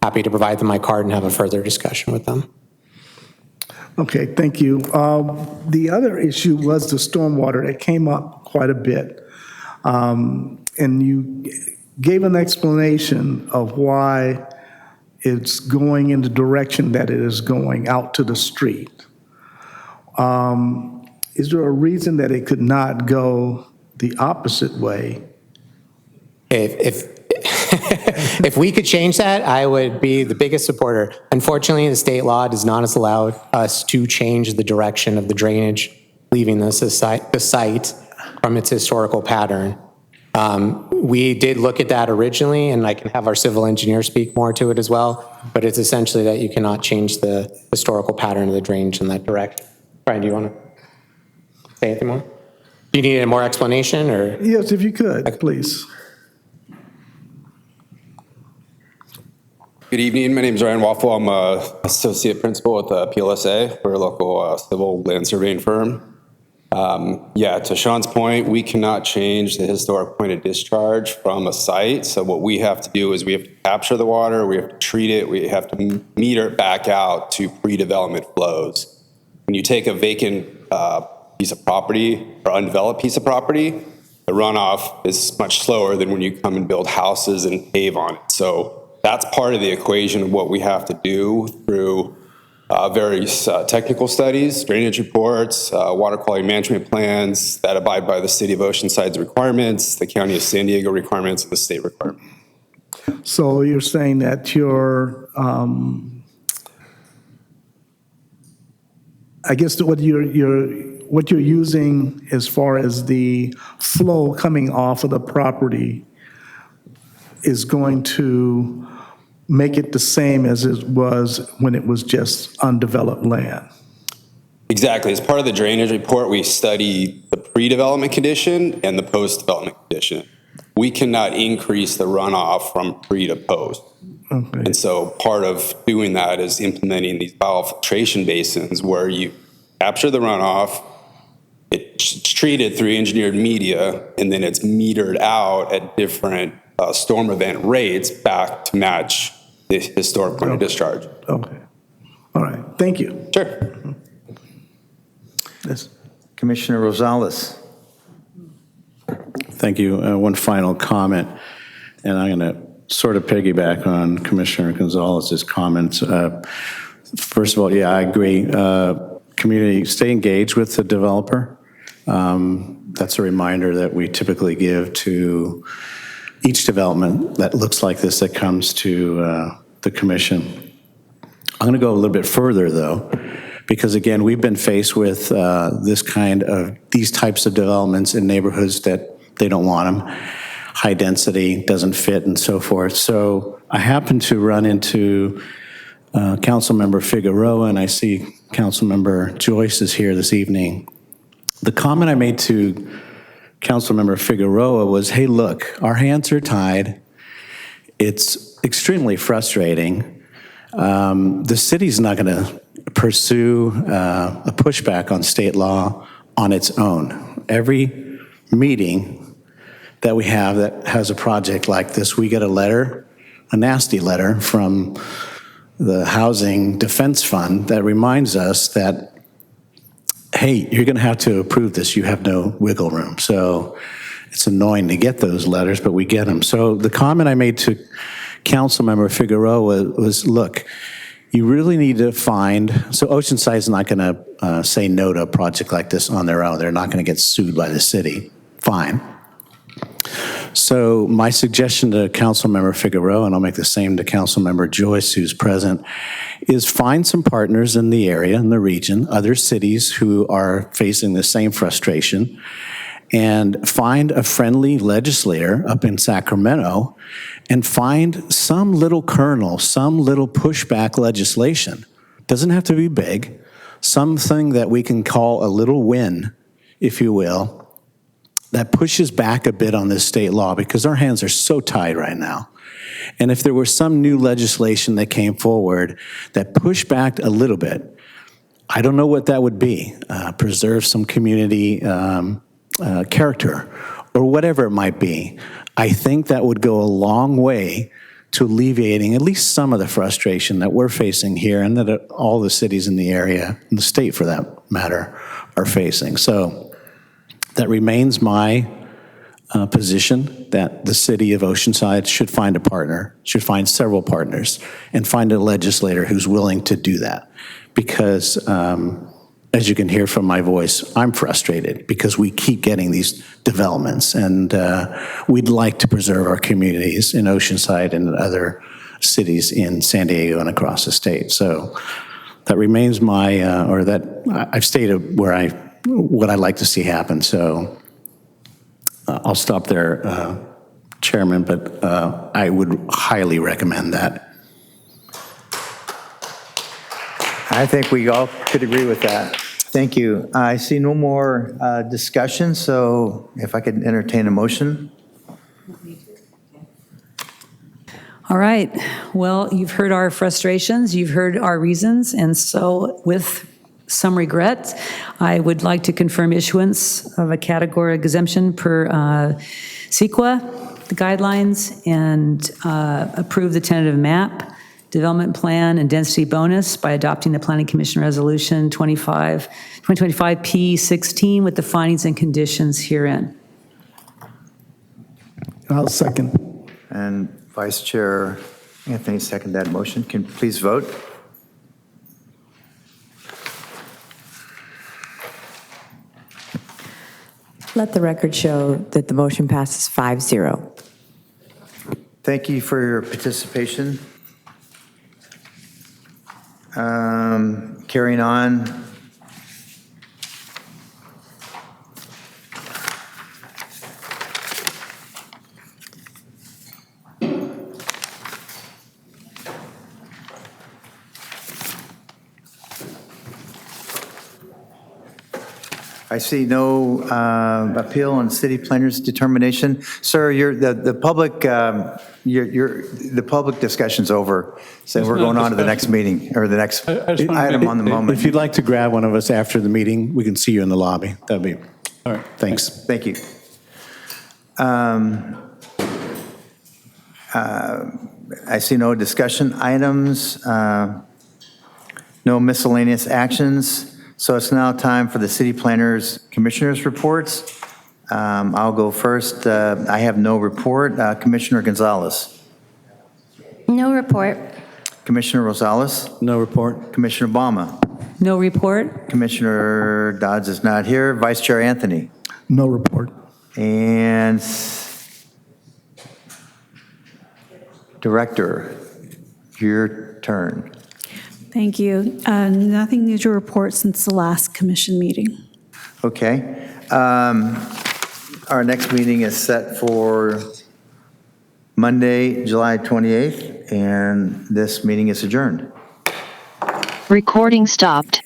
happy to provide them my card and have a further discussion with them. Okay, thank you. The other issue was the stormwater. That came up quite a bit. And you gave an explanation of why it's going in the direction that it is going out to the street. Is there a reason that it could not go the opposite way? If we could change that, I would be the biggest supporter. Unfortunately, the state law does not allow us to change the direction of the drainage leaving the site from its historical pattern. We did look at that originally, and I can have our civil engineer speak more to it as well, but it's essentially that you cannot change the historical pattern of the drainage in that direction. Brian, do you want to say anything more? Do you need any more explanation, or? Yes, if you could, please. Good evening. My name is Ryan Waffle. I'm an associate principal at the PLSA. We're a local civil land surveying firm. To Sean's point, we cannot change the historic point of discharge from a site. So what we have to do is we have to capture the water, we have to treat it, we have to meter it back out to pre-development flows. When you take a vacant piece of property or undeveloped piece of property, the runoff is much slower than when you come and build houses and pave on it. So that's part of the equation of what we have to do through various technical studies, drainage reports, water quality management plans that abide by the City of Oceanside's requirements, the County of San Diego requirements, and the state requirements. So you're saying that your I guess what you're using as far as the flow coming off of the property is going to make it the same as it was when it was just undeveloped land. Exactly. As part of the drainage report, we study the pre-development condition and the post-development condition. We cannot increase the runoff from pre to post. Okay. And so part of doing that is implementing these biofiltration basins where you capture the runoff, it's treated through engineered media, and then it's metered out at different storm event rates back to match the historic point of discharge. Okay. All right. Thank you. Sure. Yes. Commissioner Rosales. Thank you. One final comment, and I'm going to sort of piggyback on Commissioner Gonzalez's comments. First of all, yeah, I agree. Community, stay engaged with the developer. That's a reminder that we typically give to each development that looks like this that comes to the commission. I'm going to go a little bit further, though, because again, we've been faced with these types of developments in neighborhoods that they don't want them. High density doesn't fit and so forth. So I happened to run into Councilmember Figueroa, and I see Councilmember Joyce is here this evening. The comment I made to Councilmember Figueroa was, hey, look, our hands are tied. It's extremely frustrating. The city's not going to pursue a pushback on state law on its own. Every meeting that we have that has a project like this, we get a letter, a nasty letter from the Housing Defense Fund that reminds us that, hey, you're going to have to approve this. You have no wiggle room. So it's annoying to get those letters, but we get them. So the comment I made to Councilmember Figueroa was, look, you really need to find, so Oceanside's not going to say no to a project like this on their own. They're not going to get sued by the city. Fine. So my suggestion to Councilmember Figueroa, and I'll make the same to Councilmember Joyce, who's present, is find some partners in the area, in the region, other cities who are facing the same frustration, and find a friendly legislator up in Sacramento and find some little kernel, some little pushback legislation. Doesn't have to be big. Something that we can call a little win, if you will, that pushes back a bit on this state law because our hands are so tied right now. And if there was some new legislation that came forward that pushed back a little bit, I don't know what that would be. Preserve some community character or whatever it might be. I think that would go a long way to alleviating at least some of the frustration that we're facing here and that all the cities in the area, and the state for that matter, are facing. So that remains my position that the city of Oceanside should find a partner, should find several partners, and find a legislator who's willing to do that. Because as you can hear from my voice, I'm frustrated because we keep getting these developments, and we'd like to preserve our communities in Oceanside and other cities in San Diego and across the state. So that remains my, or that I've stated what I'd like to see happen. So I'll stop there, Chairman, but I would highly recommend that. I think we all could agree with that. Thank you. I see no more discussion, so if I could entertain a motion. All right. Well, you've heard our frustrations, you've heard our reasons, and so with some regret, I would like to confirm issuance of a category exemption per CEQA, the guidelines, and approve the tentative map, development plan, and density bonus by adopting the Planning Commission Resolution 2025 P16 with the findings and conditions herein. I'll second. And Vice Chair Anthony seconded that motion. Can you please vote? Let the record show that the motion passes 5-0. Thank you for your participation. Carrying on, I see no appeal on city planner's determination. Sir, the public, the public discussion's over, so It's we're not going on to the discussion. next meeting, or the next I just wanna item make- on the moment. If you'd like to grab one of us after the meeting, we can see you in the lobby. That'd be, All right. thanks. Thank you. I see no discussion items, no miscellaneous actions. So it's now time for the city planners, commissioners' reports. I'll go first. I have no report. Commissioner Gonzalez. No report. Commissioner Rosales. No report. Commissioner Bama. No report? Commissioner Dodds is not here. Vice Chair Anthony. No report. And Director, your turn. Thank you. Nothing new to report since the last commission meeting. Okay. Our next meeting is set for Monday, July 28th, and this meeting is adjourned. Recording stopped.